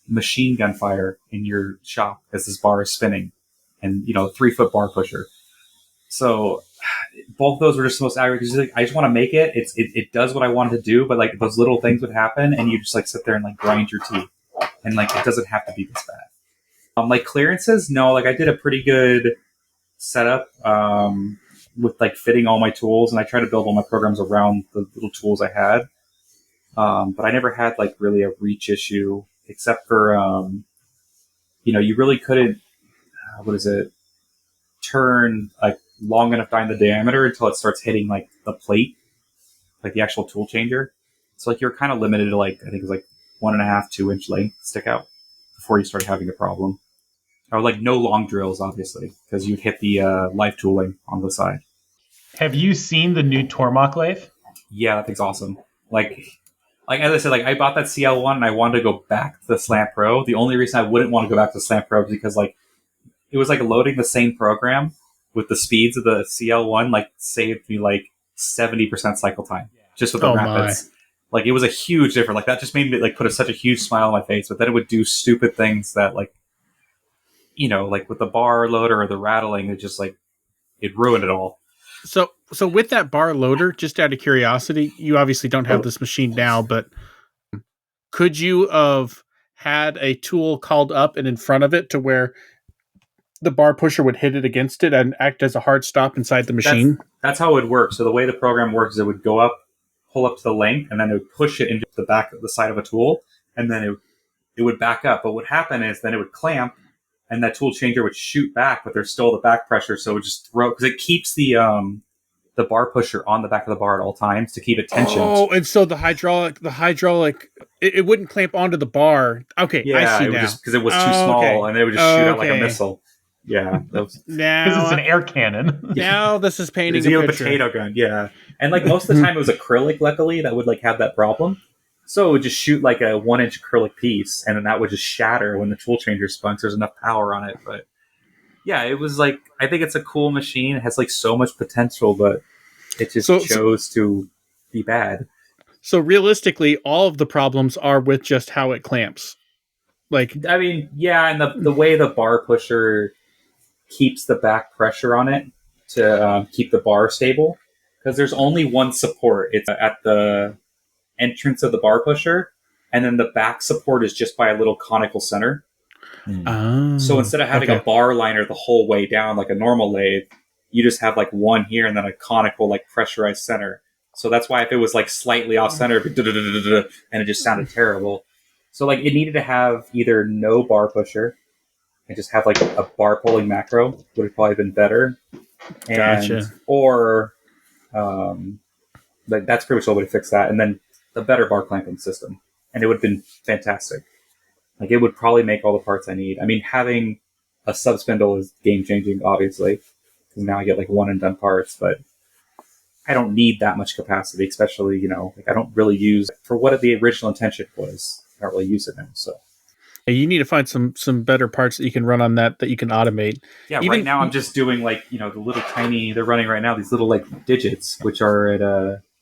machine gun fire in your shop as this bar is spinning and, 3-foot bar pusher. So both of those were just the most aggravating. Like, I just want to make it. It does what I wanted to do, but like those little things would happen and you just like sit there and like grind your teeth. And like it doesn't have to be this bad. Like clearances, no, like I did a pretty good setup with like fitting all my tools, and I try to build all my programs around the little tools I had. But I never had like really a reach issue, except for you really couldn't turn like long enough down the diameter until it starts hitting like the plate, like the actual tool changer. So like you're kind of limited to like I think it was like 1.5, 2 inch length stick out before you start having a problem. Or like no long drills, obviously, because you'd hit the live tooling on the side. Have you seen the new Tormach lathe? Yeah, that thing's awesome. Like as I said, like I bought that CL1 and I wanted to go back to the Slant Pro. The only reason I wouldn't want to go back to the Slant Pro is because like it was like loading the same program with the speeds of the CL1 like saved me like 70% cycle time just with the rapids. Like it was a huge difference. Like that just made me like put such a huge smile on my face. But then it would do stupid things that like like with the bar loader or the rattling, it just like it ruined it all. So with that bar loader, just out of curiosity, you obviously don't have this machine now, but could you have had a tool called up and in front of it to where the bar pusher would hit it against it and act as a hard stop inside the machine? That's how it would work. So the way the program works is it would go up, pull up to the length, and then it would push it into the back of the side of a tool, and then it would back up. But what would happen is then it would clamp, and that tool changer would shoot back, but there's still the back pressure, so it would just throw, because it keeps the bar pusher on the back of the bar at all times to keep it tensioned. Oh, and so the hydraulic, it wouldn't clamp onto the bar. Okay, yeah, I see now. Because it was too small, and it would just shoot out like a missile. Yeah, because it's an air cannon. Now this is painting a potato gun. Yeah, and like most of the time it was acrylic. Luckily, that would like have that problem. So it would just shoot like a 1-inch acrylic piece, and then that would just shatter when the tool changer spun. There's enough power on it, but yeah, it was like I think it's a cool machine. It has like so much potential, but it just chose to be bad. So realistically, all of the problems are with just how it clamps. Like, I mean, yeah, and the way the bar pusher keeps the back pressure on it to keep the bar stable, because there's only one support. It's at the entrance of the bar pusher, and then the back support is just by a little conical center. So instead of having a bar liner the whole way down like a normal lathe, you just have like one here and then a conical like pressurized center. So that's why if it was like slightly off center and it just sounded terrible. So like it needed to have either no bar pusher and just have like a bar pulling macro would have probably been better. Gotcha. Or like that's pretty much the way to fix that. And then the better bar clamping system. And it would have been fantastic. Like it would probably make all the parts I need. I mean, having a sub spindle is game changing, obviously, because now I get like one and done parts, but I don't need that much capacity, especially, like I don't really use for what the original intention was. I don't really use it now. So you need to find some better parts that you can run on that you can automate. Yeah, right now I'm just doing like, the little tiny, they're running right now, these little like digits, which are at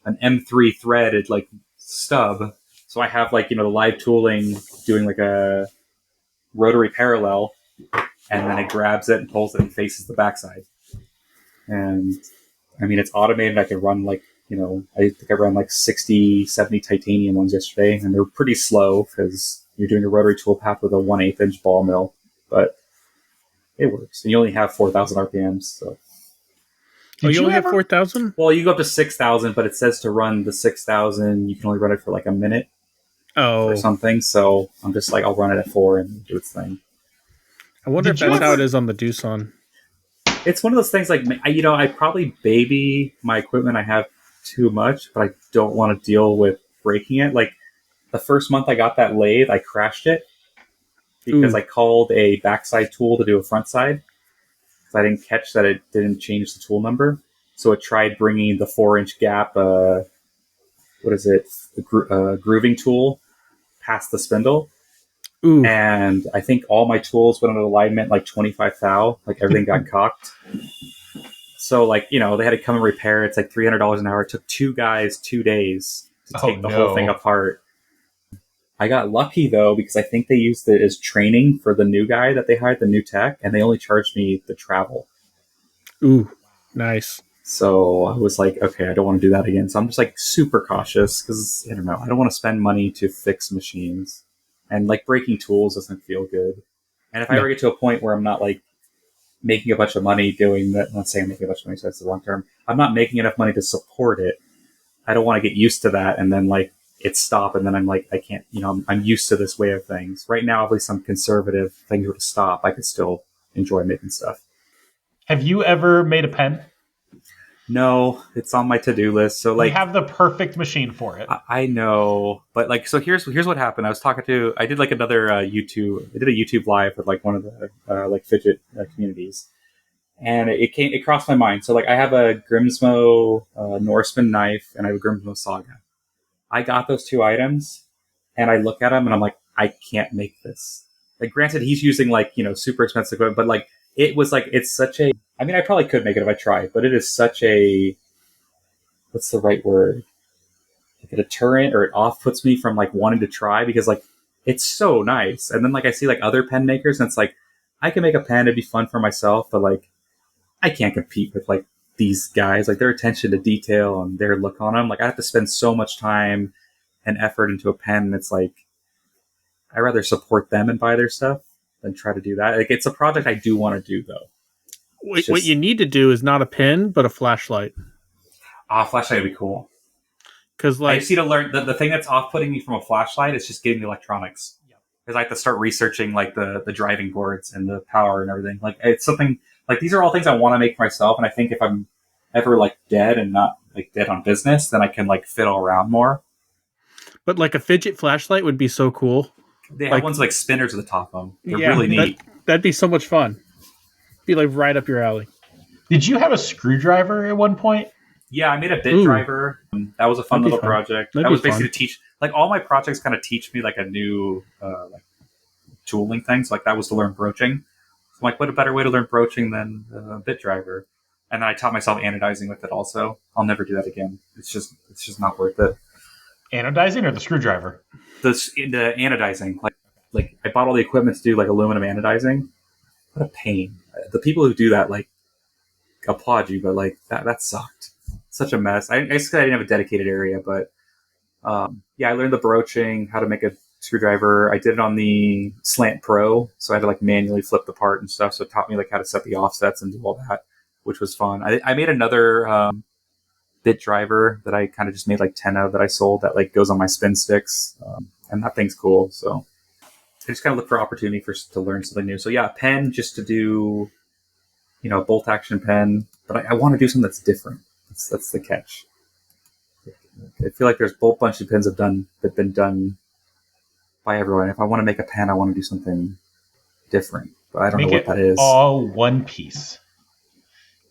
an M3 threaded like stub. So I have like, the live tooling doing like a rotary parallel, and then it grabs it and pulls it and faces the backside. And I mean, it's automated. I can run like, I think I ran like 60, 70 titanium ones yesterday, and they're pretty slow because you're doing a rotary tool path with a 1/8 inch ball mill, but it works. And you only have 4,000 RPMs. So. You only have 4,000? Well, you go up to 6,000, but it says to run the 6,000, you can only run it for like a minute. Or something. So I'm just like, I'll run it at 4 and do its thing. I wonder if that's how it is on the Doosan. It's one of those things like, I probably baby my equipment I have too much, but I don't want to deal with breaking it. Like the first month I got that lathe, I crashed it because I called a backside tool to do a front side. I didn't catch that it didn't change the tool number. So it tried bringing the 4-inch gap, grooving tool past the spindle. Ooh. And I think all my tools went into alignment like 25 thou, like everything got cocked. So like, they had to come and repair it. It's like $300 an hour. It took 2 guys 2 days to take the whole thing apart. I got lucky though, because I think they used it as training for the new guy that they hired, the new tech, and they only charged me the travel. Ooh, nice. So I was like, okay, I don't want to do that again. So I'm just like super cautious because I don't know. I don't want to spend money to fix machines, and like breaking tools doesn't feel good. And if I ever get to a point where I'm not like making a bunch of money doing that, let's say I'm making a bunch of money, so that's the long term. I'm not making enough money to support it. I don't want to get used to that. And then like it stop. And then I'm like, I can't, I'm used to this way of things right now. At least I'm conservative. If things were to stop, I could still enjoy making stuff. Have you ever made a pen? No, it's on my to-do list. So We like have the perfect machine for it. I know, but like, so here's what happened. I did like another YouTube. I did a YouTube live with like one of the like Fidget communities, and it crossed my mind. So like, I have a Grimsmo Norseman knife, and I have a Grimsmo Saga. I got those two items, and I look at them, and I'm like, I can't make this. Like, granted, he's using like super expensive equipment, but like it was like it's such a. I mean, I probably could make it if I tried, but it is such a. What's the right word? Like a deterrent, or it off puts me from like wanting to try because like it's so nice. And then like I see like other pen makers, and it's like I can make a pen, it'd be fun for myself, but like I can't compete with like these guys, like their attention to detail and their look on them. Like I have to spend so much time and effort into a pen, and it's like I rather support them and buy their stuff than try to do that. Like it's a project I do want to do though. What you need to do is not a pin, but a flashlight. Flashlight would be cool. Because I like, just need to learn the thing that's off putting me from a flashlight is just getting the electronics. Because I have to start researching like the driving boards and the power and everything. Like it's something like these are all things I want to make for myself, and I think if I'm ever like dead and not like dead on business, then I can like fiddle around more. but like a fidget flashlight would be so cool. They have Like, ones like spinners at the top of them. They're yeah, really neat. that'd be so much fun. Be like right up your alley. Did you have a screwdriver at one point? Yeah, I made a bit Ooh. driver. That was a fun That'd be little fun. project. That'd That be was basically fun. to teach, like all my projects kind of teach me like a new like tooling thing. So like that was to learn broaching. So I'm like, what a better way to learn broaching than a bit driver? And then I taught myself anodizing with it also. I'll never do that again. It's just not worth it. Anodizing or the screwdriver? The anodizing, like I bought all the equipment to do like aluminum anodizing. What a pain. The people who do that like applaud you, but like that sucked. Such a mess. I guess I didn't have a dedicated area, but yeah, I learned the broaching, how to make a screwdriver. I did it on the Slant Pro, so I had to like manually flip the part and stuff. So it taught me like how to set the offsets and do all that, which was fun. I made another bit driver that I kind of just made like 10 of that I sold that like goes on my spin sticks, and that thing's cool. So I just kind of look for opportunity to learn something new. So yeah, a pen just to do, a bolt action pen, but I want to do something that's different. That's the catch. I feel like there's a whole bunch of pens that've been done by everyone. If I want to make a pen, I want to do something different, but I don't know what that is. All one piece.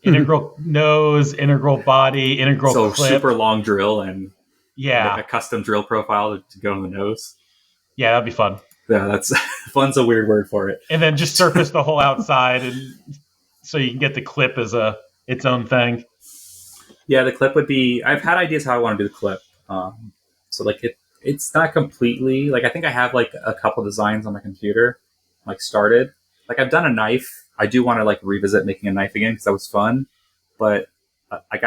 Integral nose, integral body, integral clip. Super long drill and yeah, a custom drill profile to go in the nose. Yeah, that'd be fun. Yeah, that's fun's a weird word for it. And then just surface the whole outside, and so you can get the clip as its own thing. Yeah, the clip would be. I've had ideas how I want to do the clip. So like it's not completely like I think I have like a couple designs on my computer, like started. Like I've done a knife. I do want to like revisit making a knife again because that was fun. But like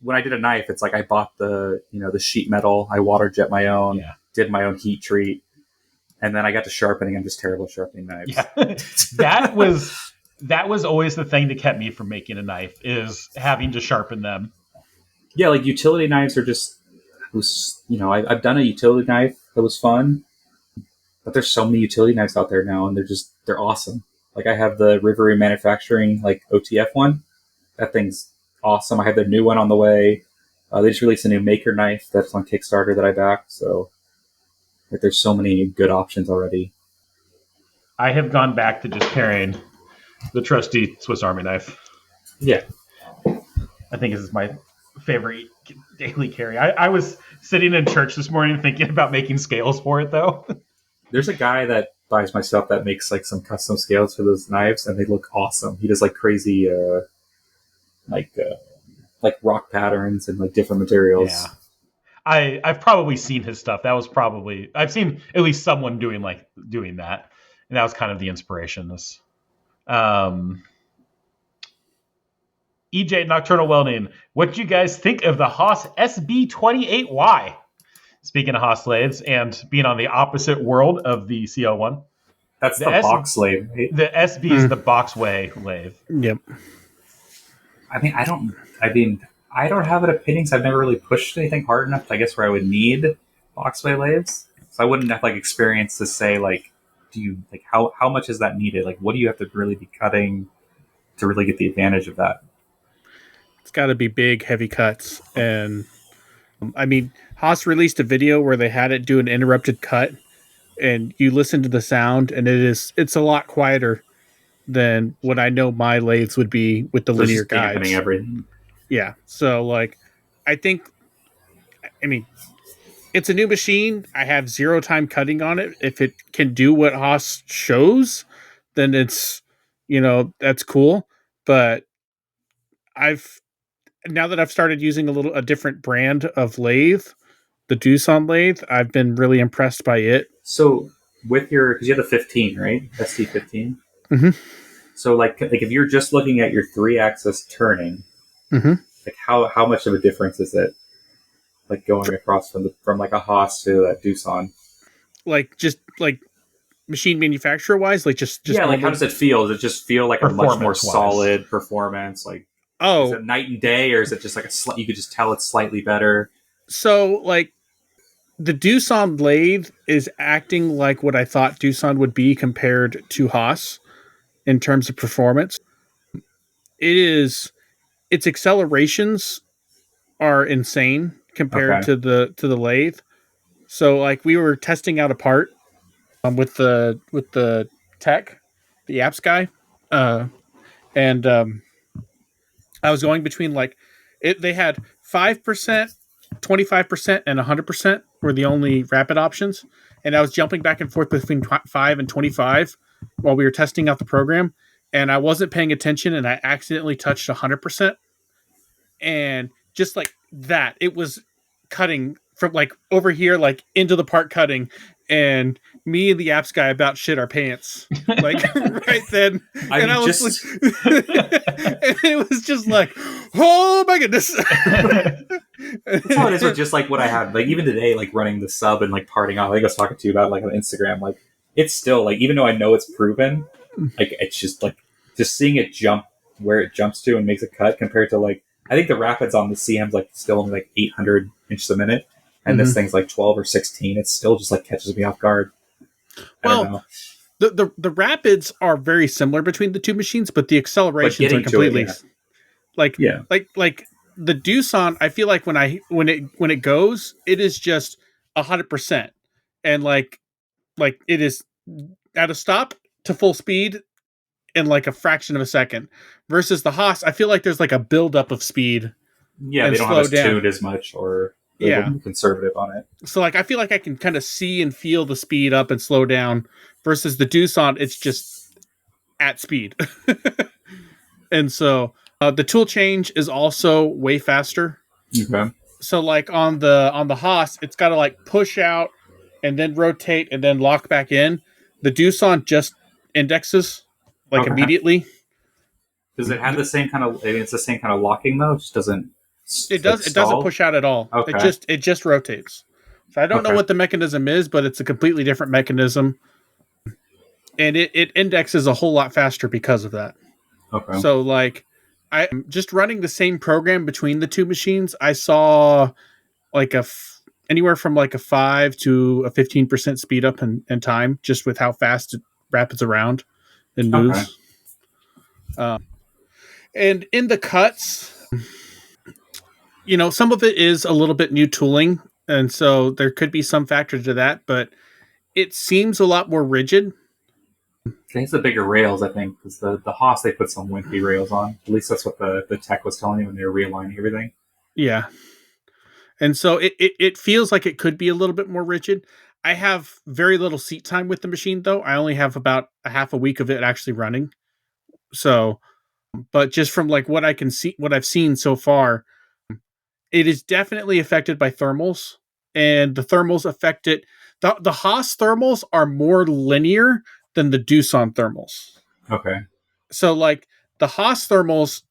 when I did a knife, it's like I bought the the sheet metal. I water jet my own. Yeah. Did my own heat treat, and then I got to sharpening. I'm just terrible at sharpening knives. Yeah, that was always the thing that kept me from making a knife is having to sharpen them. Yeah, like utility knives are just I've done a utility knife that was fun, but there's so many utility knives out there now, and they're awesome. Like I have the Rivery Manufacturing like OTF one. That thing's awesome. I have their new one on the way. They just released a new Maker knife that's on Kickstarter that I backed. So like, there's so many good options already. I have gone back to just carrying the trusty Swiss Army knife. Yeah, I think this is my favorite daily carry. I was sitting in church this morning thinking about making scales for it, though. There's a guy that buys my stuff that makes like some custom scales for those knives, and they look awesome. He does like crazy, like rock patterns and like different materials. Yeah. I've probably seen his stuff. I've seen at least someone doing that, and that was kind of the inspiration. EJ Nocturnal Welding, what do you guys think of the Haas SB28Y? Speaking of Haas lathes and being on the opposite world of the CO1. That's the box lathe, right? The SB is the boxway lathe. Yep. I don't have an opinion, so I've never really pushed anything hard enough, I guess, where I would need boxway lathes. So I wouldn't have like experience to say like, do you like how much is that needed? Like, what do you have to really be cutting to really get the advantage of that? got to be big, heavy cuts. And I mean, Haas released a video where they had it do an interrupted cut, and you listen to the sound, and it's a lot quieter than what I know my lathes would be with the So it's linear just dampening guides. everything. Yeah. So like, I think, I mean, it's a new machine. I have 0 time cutting on it. If it can do what Haas shows, then it's, that's cool. But I've now that I've started using a different brand of lathe, the Doosan lathe, I've been really impressed by it. So with because you have the 15, right? ST15. Mm-hmm. So like if you're just looking at your 3-axis turning, Mm-hmm. like how much of a difference is it? Like going across from like a Haas to that Doosan. Like just like machine manufacturer wise, like just yeah, like how does it feel? Does it just feel like a much more solid performance? Like, is it night and day, or is it just like you could just tell it's slightly better? So like the Doosan lathe is acting like what I thought Doosan would be compared to Haas in terms of performance. Its accelerations are insane compared Okay. to the lathe. So like we were testing out a part with the tech, the apps guy, and I was going between like they had 5%, 25%, and 100% were the only rapid options, and I was jumping back and forth between 5 and 25 while we were testing out the program, and I wasn't paying attention, and I accidentally touched 100%, and just like that, it was cutting from like over here, like into the part cutting, and me and the apps guy about shit our pants, like right then. I was like, and it was just like, oh my goodness. That's how it is with just like what I have. Like even today, like running the sub and like parting off. I think I was talking to you about like on Instagram. Like it's still like even though I know it's proven, like it's just like just seeing it jump where it jumps to and makes a cut compared to like I think the rapids on the CM's like still only like 800 inches a minute, and this thing's like 12 or 16. It still just like catches me off guard. I don't know. The rapids are very similar between the two machines, but the accelerations are completely like the Doosan. I feel like when it goes, it is just 100%, and like it is at a stop to full speed in like a fraction of a second. Versus the Haas, I feel like there's like a buildup of speed. Yeah, they don't have as tuned as much, or they're more conservative on it. So like I feel like I can kind of see and feel the speed up and slow down. Versus the Doosan, it's just at speed. And so the tool change is also way faster. Okay. So like on the Haas, it's got to like push out and then rotate and then lock back in. The Doosan just indexes like immediately. Does it have the same kind of? It's the same kind of locking though. It just doesn't. It does. Like, it doesn't push out at all. Okay. It just rotates. So I don't know what the mechanism is, but it's a completely different mechanism, and it indexes a whole lot faster because of that. Okay. So like, I'm just running the same program between the two machines. I saw like anywhere from like a 5 to a 15% speed up in time, just with how fast it rapids around and moves. Okay. And in the cuts, some of it is a little bit new tooling, and so there could be some factor to that, but it seems a lot more rigid. I think it's the bigger rails, I think, because the Haas, they put some wimpy rails on. At least that's what the tech was telling me when they were realigning everything. Yeah. And so it feels like it could be a little bit more rigid. I have very little seat time with the machine, though. I only have about a half a week of it actually running. So, but just from like what I can see, what I've seen so far, it is definitely affected by thermals, and the thermals affect it. The Haas thermals are more linear than the Doosan thermals. Okay. So like the Haas thermals,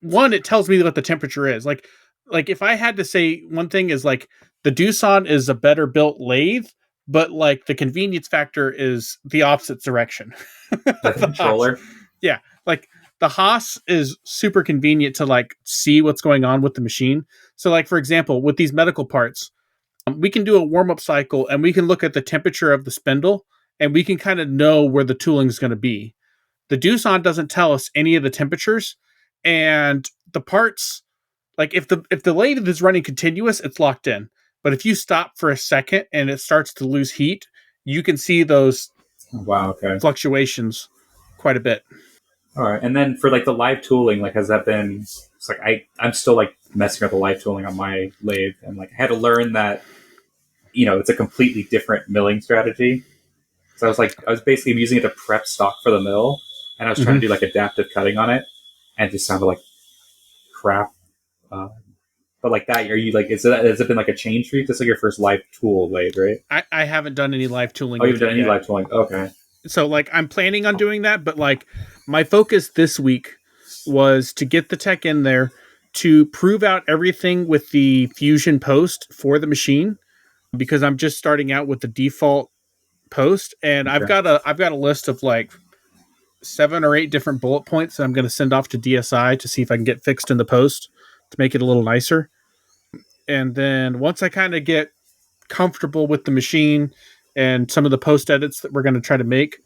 one, it tells me what the temperature is. Like if I had to say one thing is like the Doosan is a better built lathe, but like the convenience factor is the opposite direction. The controller. Yeah. Like the Haas is super convenient to like see what's going on with the machine. So like, for example, with these medical parts, we can do a warm-up cycle and we can look at the temperature of the spindle and we can kind of know where the tooling is going to be. The Doosan doesn't tell us any of the temperatures, and the parts, like if the lathe is running continuous, it's locked in. But if you stop for a second and it starts to lose heat, you can see those fluctuations quite a bit. All right, and then for like the live tooling, like has that been? It's like I'm still like messing with the live tooling on my lathe, and like I had to learn that it's a completely different milling strategy. So I was basically using it to prep stock for the mill, and I was trying to do like adaptive cutting on it, and it just sounded like crap. But like that, are you like? Has it been like a change for you? This is like your first live tool lathe, right? I haven't done any live tooling. Oh, you've done any live tooling? Okay. So like I'm planning on doing that, but like my focus this week was to get the tech in there to prove out everything with the fusion post for the machine, because I'm just starting out with the default post, and I've got a list of like 7 or 8 different bullet points that I'm going to send off to DSI to see if I can get fixed in the post to make it a little nicer. And then once I kind of get comfortable with the machine and some of the post edits that we're going to try to make,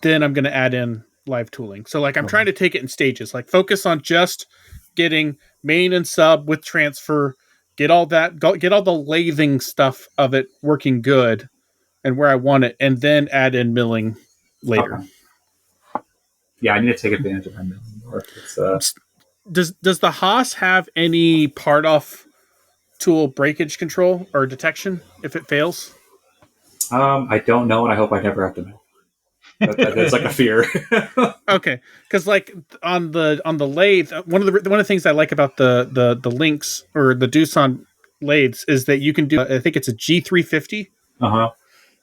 then I'm going to add in live tooling. So like I'm trying to take it in stages, like focus on just getting main and sub with transfer, get all the lathing stuff of it working good and where I want it, and then add in milling later. Okay. Yeah, I need to take advantage of my milling more. Does the Haas have any part off tool breakage control or detection if it fails? I don't know, and I hope I never have to know. That's like a fear. Okay, because like on the lathe, one of the things I like about the Lynx or the Doosan lathes is that you can do, I think it's a G350.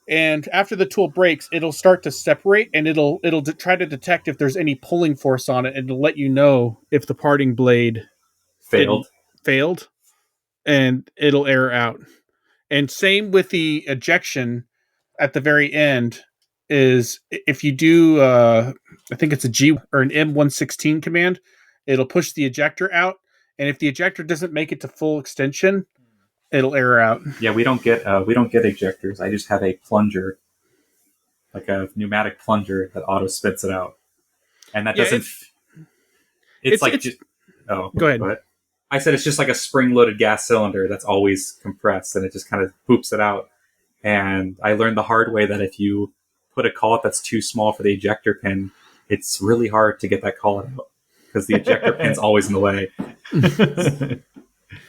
And after the tool breaks, it'll start to separate, and it'll try to detect if there's any pulling force on it, and it'll let you know if the parting blade failed, and it'll error out. And same with the ejection at the very end. Is if you do, I think it's a G or an M116 command, it'll push the ejector out, and if the ejector doesn't make it to full extension, it'll error out. Yeah, we don't get ejectors. I just have a plunger, like a pneumatic plunger that auto spits it out, and that doesn't. Go ahead. I said it's just like a spring-loaded gas cylinder that's always compressed, and it just kind of poops it out. And I learned the hard way that if you put a collet that's too small for the ejector pin, it's really hard to get that collet out because the ejector pin's always in the way.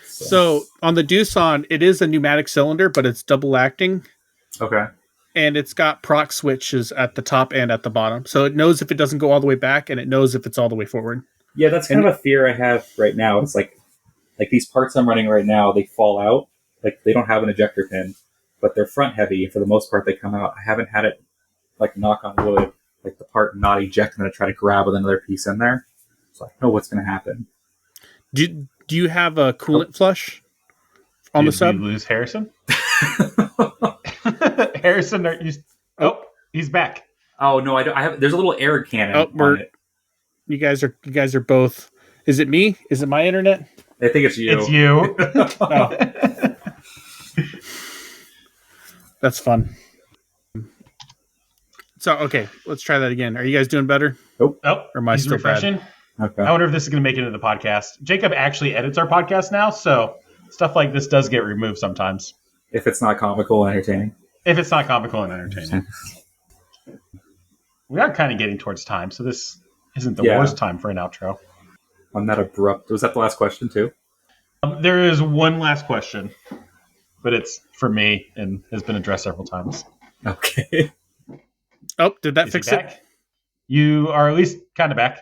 So on the Doosan, it is a pneumatic cylinder, but it's double acting. Okay. And it's got proc switches at the top and at the bottom. So it knows if it doesn't go all the way back, and it knows if it's all the way forward. Yeah, that's kind of a fear I have right now. It's like these parts I'm running right now, they fall out. Like they don't have an ejector pin, but they're front heavy. For the most part, they come out. I haven't had it, like knock on wood, like the part not eject and then I try to grab with another piece in there. So I know what's going to happen. Do you have a coolant flush on the sub? Did we lose Harrison? Harrison, he's back. Oh no, I have. There's a little air cannon on it. You guys are both. Is it me? Is it my internet? I think it's you. It's you. Oh. That's fun. So okay, let's try that again. Are you guys doing better? Nope. Or am I still refreshing? bad? Okay. I wonder if this is going to make it into the podcast. Jacob actually edits our podcast now, so stuff like this does get removed sometimes. If it's not comical and entertaining. If it's not comical and entertaining. We are kind of getting towards time, so this isn't the worst time for an outro. I'm not abrupt. Was that the last question, too? There is one last question, but it's for me and has been addressed several times. Okay. Oh, did that fix it? You are at least kind of back.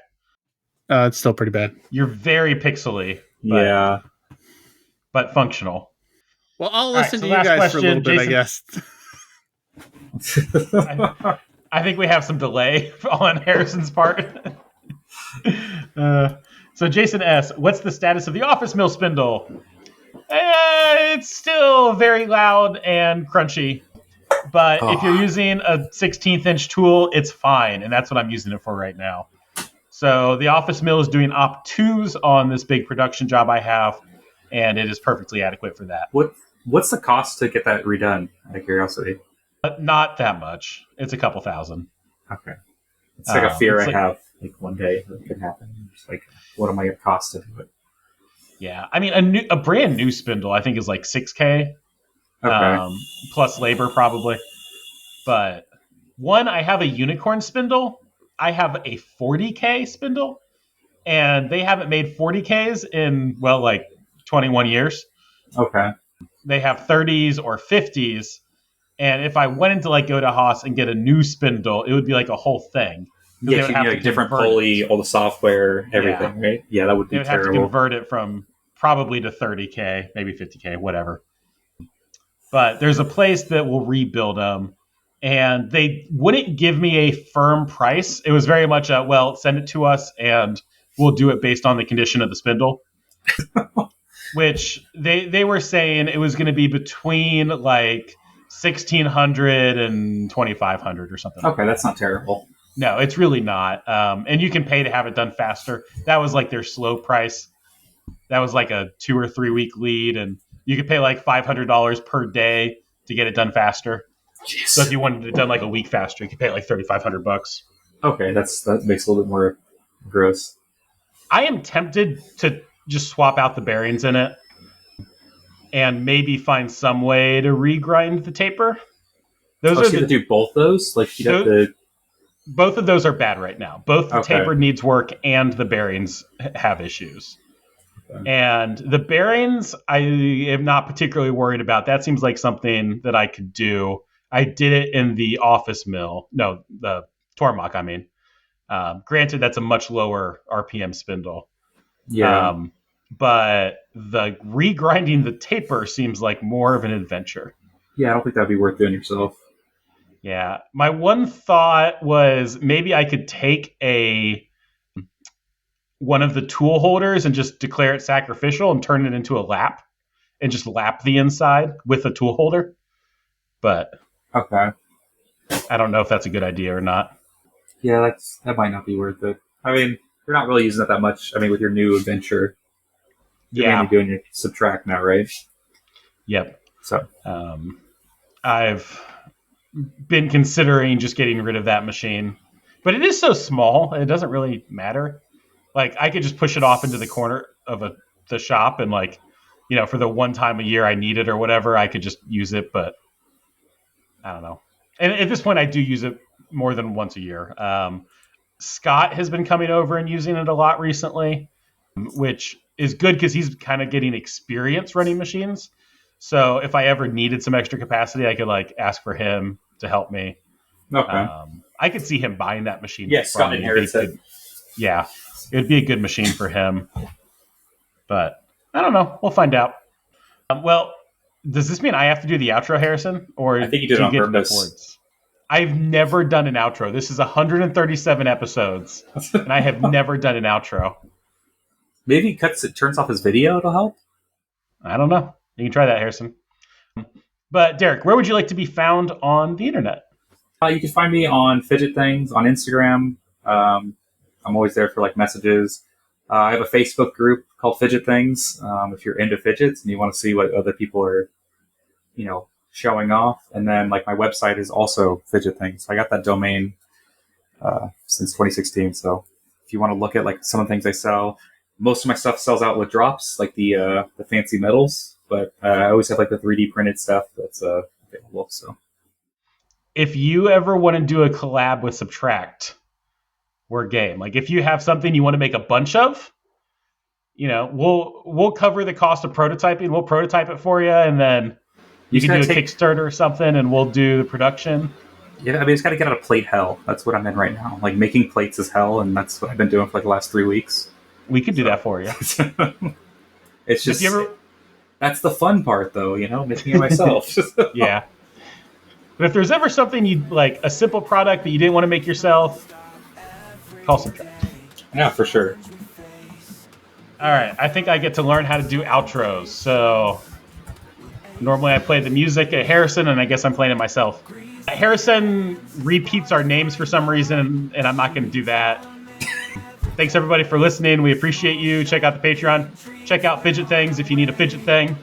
It's still pretty bad. You're very pixely. But functional. Well, I'll listen to you guys for a little bit, Jason. I guess. I think we have some delay on Harrison's part. So Jason S., what's the status of the office mill spindle? It's still very loud and crunchy. But if you're using a 16th inch tool, it's fine. And that's what I'm using it for right now. So the office mill is doing op 2s on this big production job I have, and it is perfectly adequate for that. What's the cost to get that redone, out of curiosity? Not that much. It's a couple thousand. Okay. It's like a fear I have. like one day that could happen. Just like, what am I going to cost to do it? Yeah, I mean, a brand new spindle I think is like $6K, Okay. plus labor probably. But I have a unicorn spindle. I have a 40K spindle, and they haven't made 40Ks in like 21 years. Okay. They have 30s or 50s, and if I went into like Go to Haas and get a new spindle, it would be like a whole thing. Yeah, you need like different pulley, all the software, everything, right? Yeah, that would be They would terrible. have to convert it from probably to 30K, maybe 50K, whatever. But there's a place that will rebuild them, and they wouldn't give me a firm price. It was very much send it to us, and we'll do it based on the condition of the spindle. Which they were saying it was going to be between like 1,600 and 2,500 or something. Okay, that's not terrible. No, it's really not. And you can pay to have it done faster. That was like their slow price. That was like a 2 or 3 week lead, and you could pay like $500 per day to get it done faster. Jeez. So if you wanted it done like a week faster, you could pay like $3,500. Okay, that makes it a little bit more gross. I am tempted to just swap out the bearings in it and maybe find some way to regrind the taper. So you have to do both those? Like you have to. Both of those are bad right now. Both the taper needs work and the bearings have issues. Okay. And the bearings, I am not particularly worried about. That seems like something that I could do. I did it in the office mill. No, the Tormach, I mean. Granted, that's a much lower RPM spindle. Yeah. But the regrinding the taper seems like more of an adventure. Yeah, I don't think that'd be worth doing yourself. Yeah. My one thought was maybe I could take one of the tool holders and just declare it sacrificial and turn it into a lap and just lap the inside with a tool holder. But okay, I don't know if that's a good idea or not. Yeah, that might not be worth it. I mean, you're not really using it that much. I mean, with your new adventure, you're mainly doing your subtract now, right? Yep. So I've been considering just getting rid of that machine, but it is so small, it doesn't really matter. Like I could just push it off into the corner of the shop, and like, for the one time a year I need it or whatever, I could just use it. But I don't know. And at this point, I do use it more than once a year. Scott has been coming over and using it a lot recently, which is good because he's kind of getting experience running machines. So if I ever needed some extra capacity, I could like ask for him to help me. Okay. I could see him buying that machine. Yeah, Scott inherits it. Yeah, it would be a good machine for him. But I don't know. We'll find out. Does this mean I have to do the outro, Harrison? Or I think you did it on purpose. I've never done an outro. This is 137 episodes, and I have never done an outro. Maybe he turns off his video. It'll help. I don't know. You can try that, Harrison. But Derek, where would you like to be found on the internet? You can find me on Fidget Things on Instagram. I'm always there for like messages. I have a Facebook group called Fidget Things. If you're into fidgets and you want to see what other people are, showing off. And then like my website is also Fidget Things. I got that domain since 2016. So if you want to look at like some of the things I sell, most of my stuff sells out with drops, like the fancy metals. But I always have like the 3D printed stuff that's available. So if you ever want to do a collab with Subtract, we're game. Like if you have something you want to make a bunch of, we'll cover the cost of prototyping. We'll prototype it for you, and then you can do a Kickstarter or something, and we'll do the production. Yeah, I mean, it's got to get out of plate hell. That's what I'm in right now. Like making plates is hell, and that's what I've been doing for like the last 3 weeks. We could do that for you. It's just that's the fun part, though. Making it myself. Yeah. But if there's ever something you'd like, a simple product that you didn't want to make yourself, call Subtract. Yeah, for sure. All right, I think I get to learn how to do outros. So normally I play the music at Harrison, and I guess I'm playing it myself. Harrison repeats our names for some reason, and I'm not going to do that. Thanks, everybody, for listening. We appreciate you. Check out the Patreon. Check out Fidget Things if you need a fidget thing.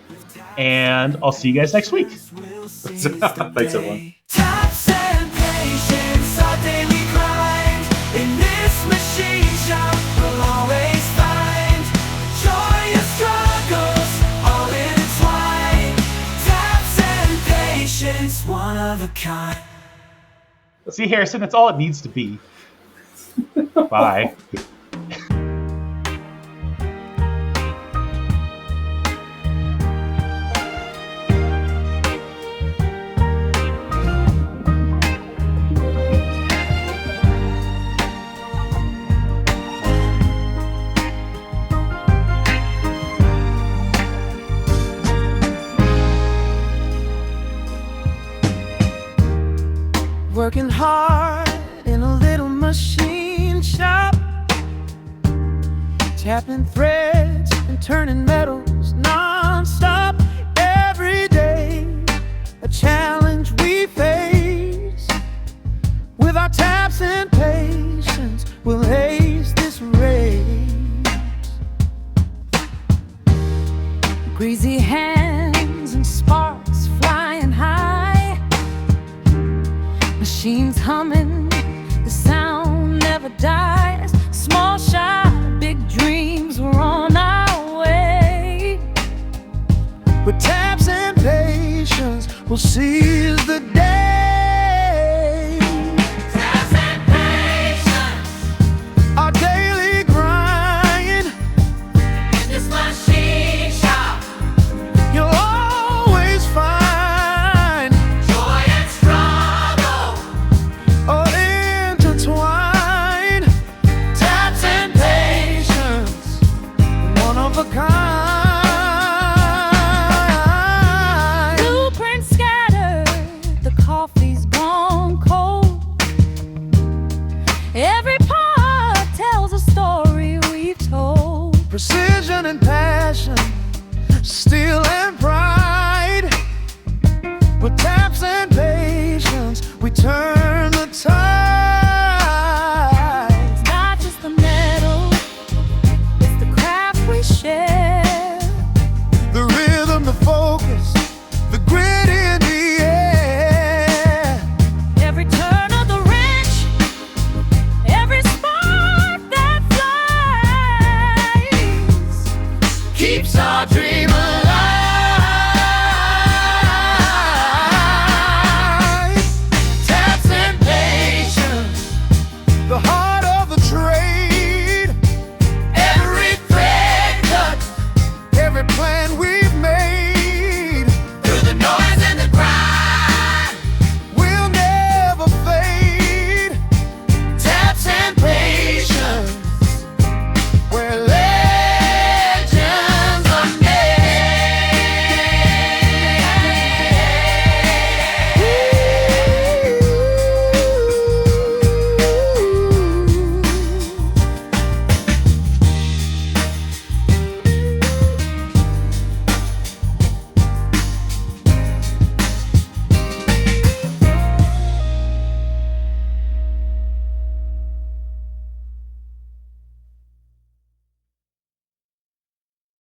And I'll see you guys next week. Thanks, everyone. Taps and patience, our daily grind in this machine. It's one of a kind. See, Harrison, that's all it needs to be. Bye. Working hard in a little machine shop, tapping threads and turning metals non-stop. Every day a challenge we face. With our taps and patience, we'll ace this race. Greasy hands and sparks flying high, machines humming, the sound never dies. Small shop, big dreams, we're on our way. With taps and patience, we'll seize the day. Taps and patience, our daily grind. In this machine shop, you'll always find joy and struggle are intertwined. Taps and patience, one of a kind. Blueprints scattered, the coffee's gone cold. Every part tells a story we've told. Precision and passion, steel and pride. With taps and patience, we turn